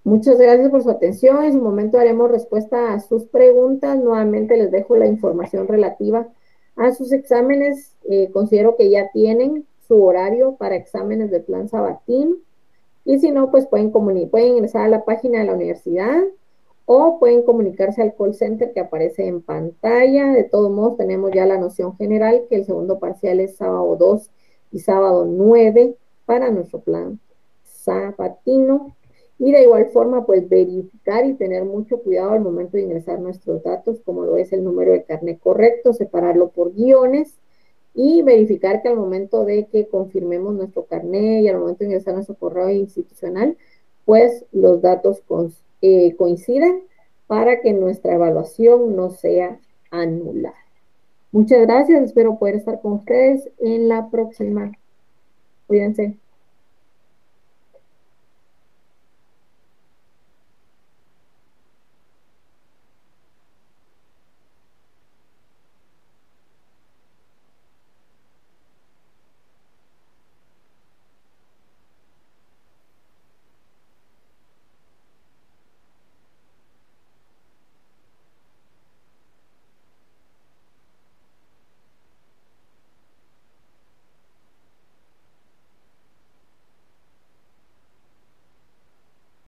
Muchas gracias por su atención. En su momento haremos respuesta a sus preguntas. Nuevamente les dejo la información relativa a sus exámenes. Considero que ya tienen su horario para exámenes de plan sabatín. Y si no, pues pueden ingresar a la página de la universidad o pueden comunicarse al call center que aparece en pantalla. De todos modos, tenemos ya la noción general que el segundo parcial es sábado 2 y sábado 9 para nuestro plan sabatino. Y de igual forma, pues verificar y tener mucho cuidado al momento de ingresar nuestros datos, como lo es el número de carnet correcto, separarlo por guiones y verificar que al momento de que confirmemos nuestro carnet y al momento de ingresar nuestro correo institucional, pues los datos coinciden para que nuestra evaluación no sea anulada. Muchas gracias, espero poder estar con ustedes en la próxima. Cuídense.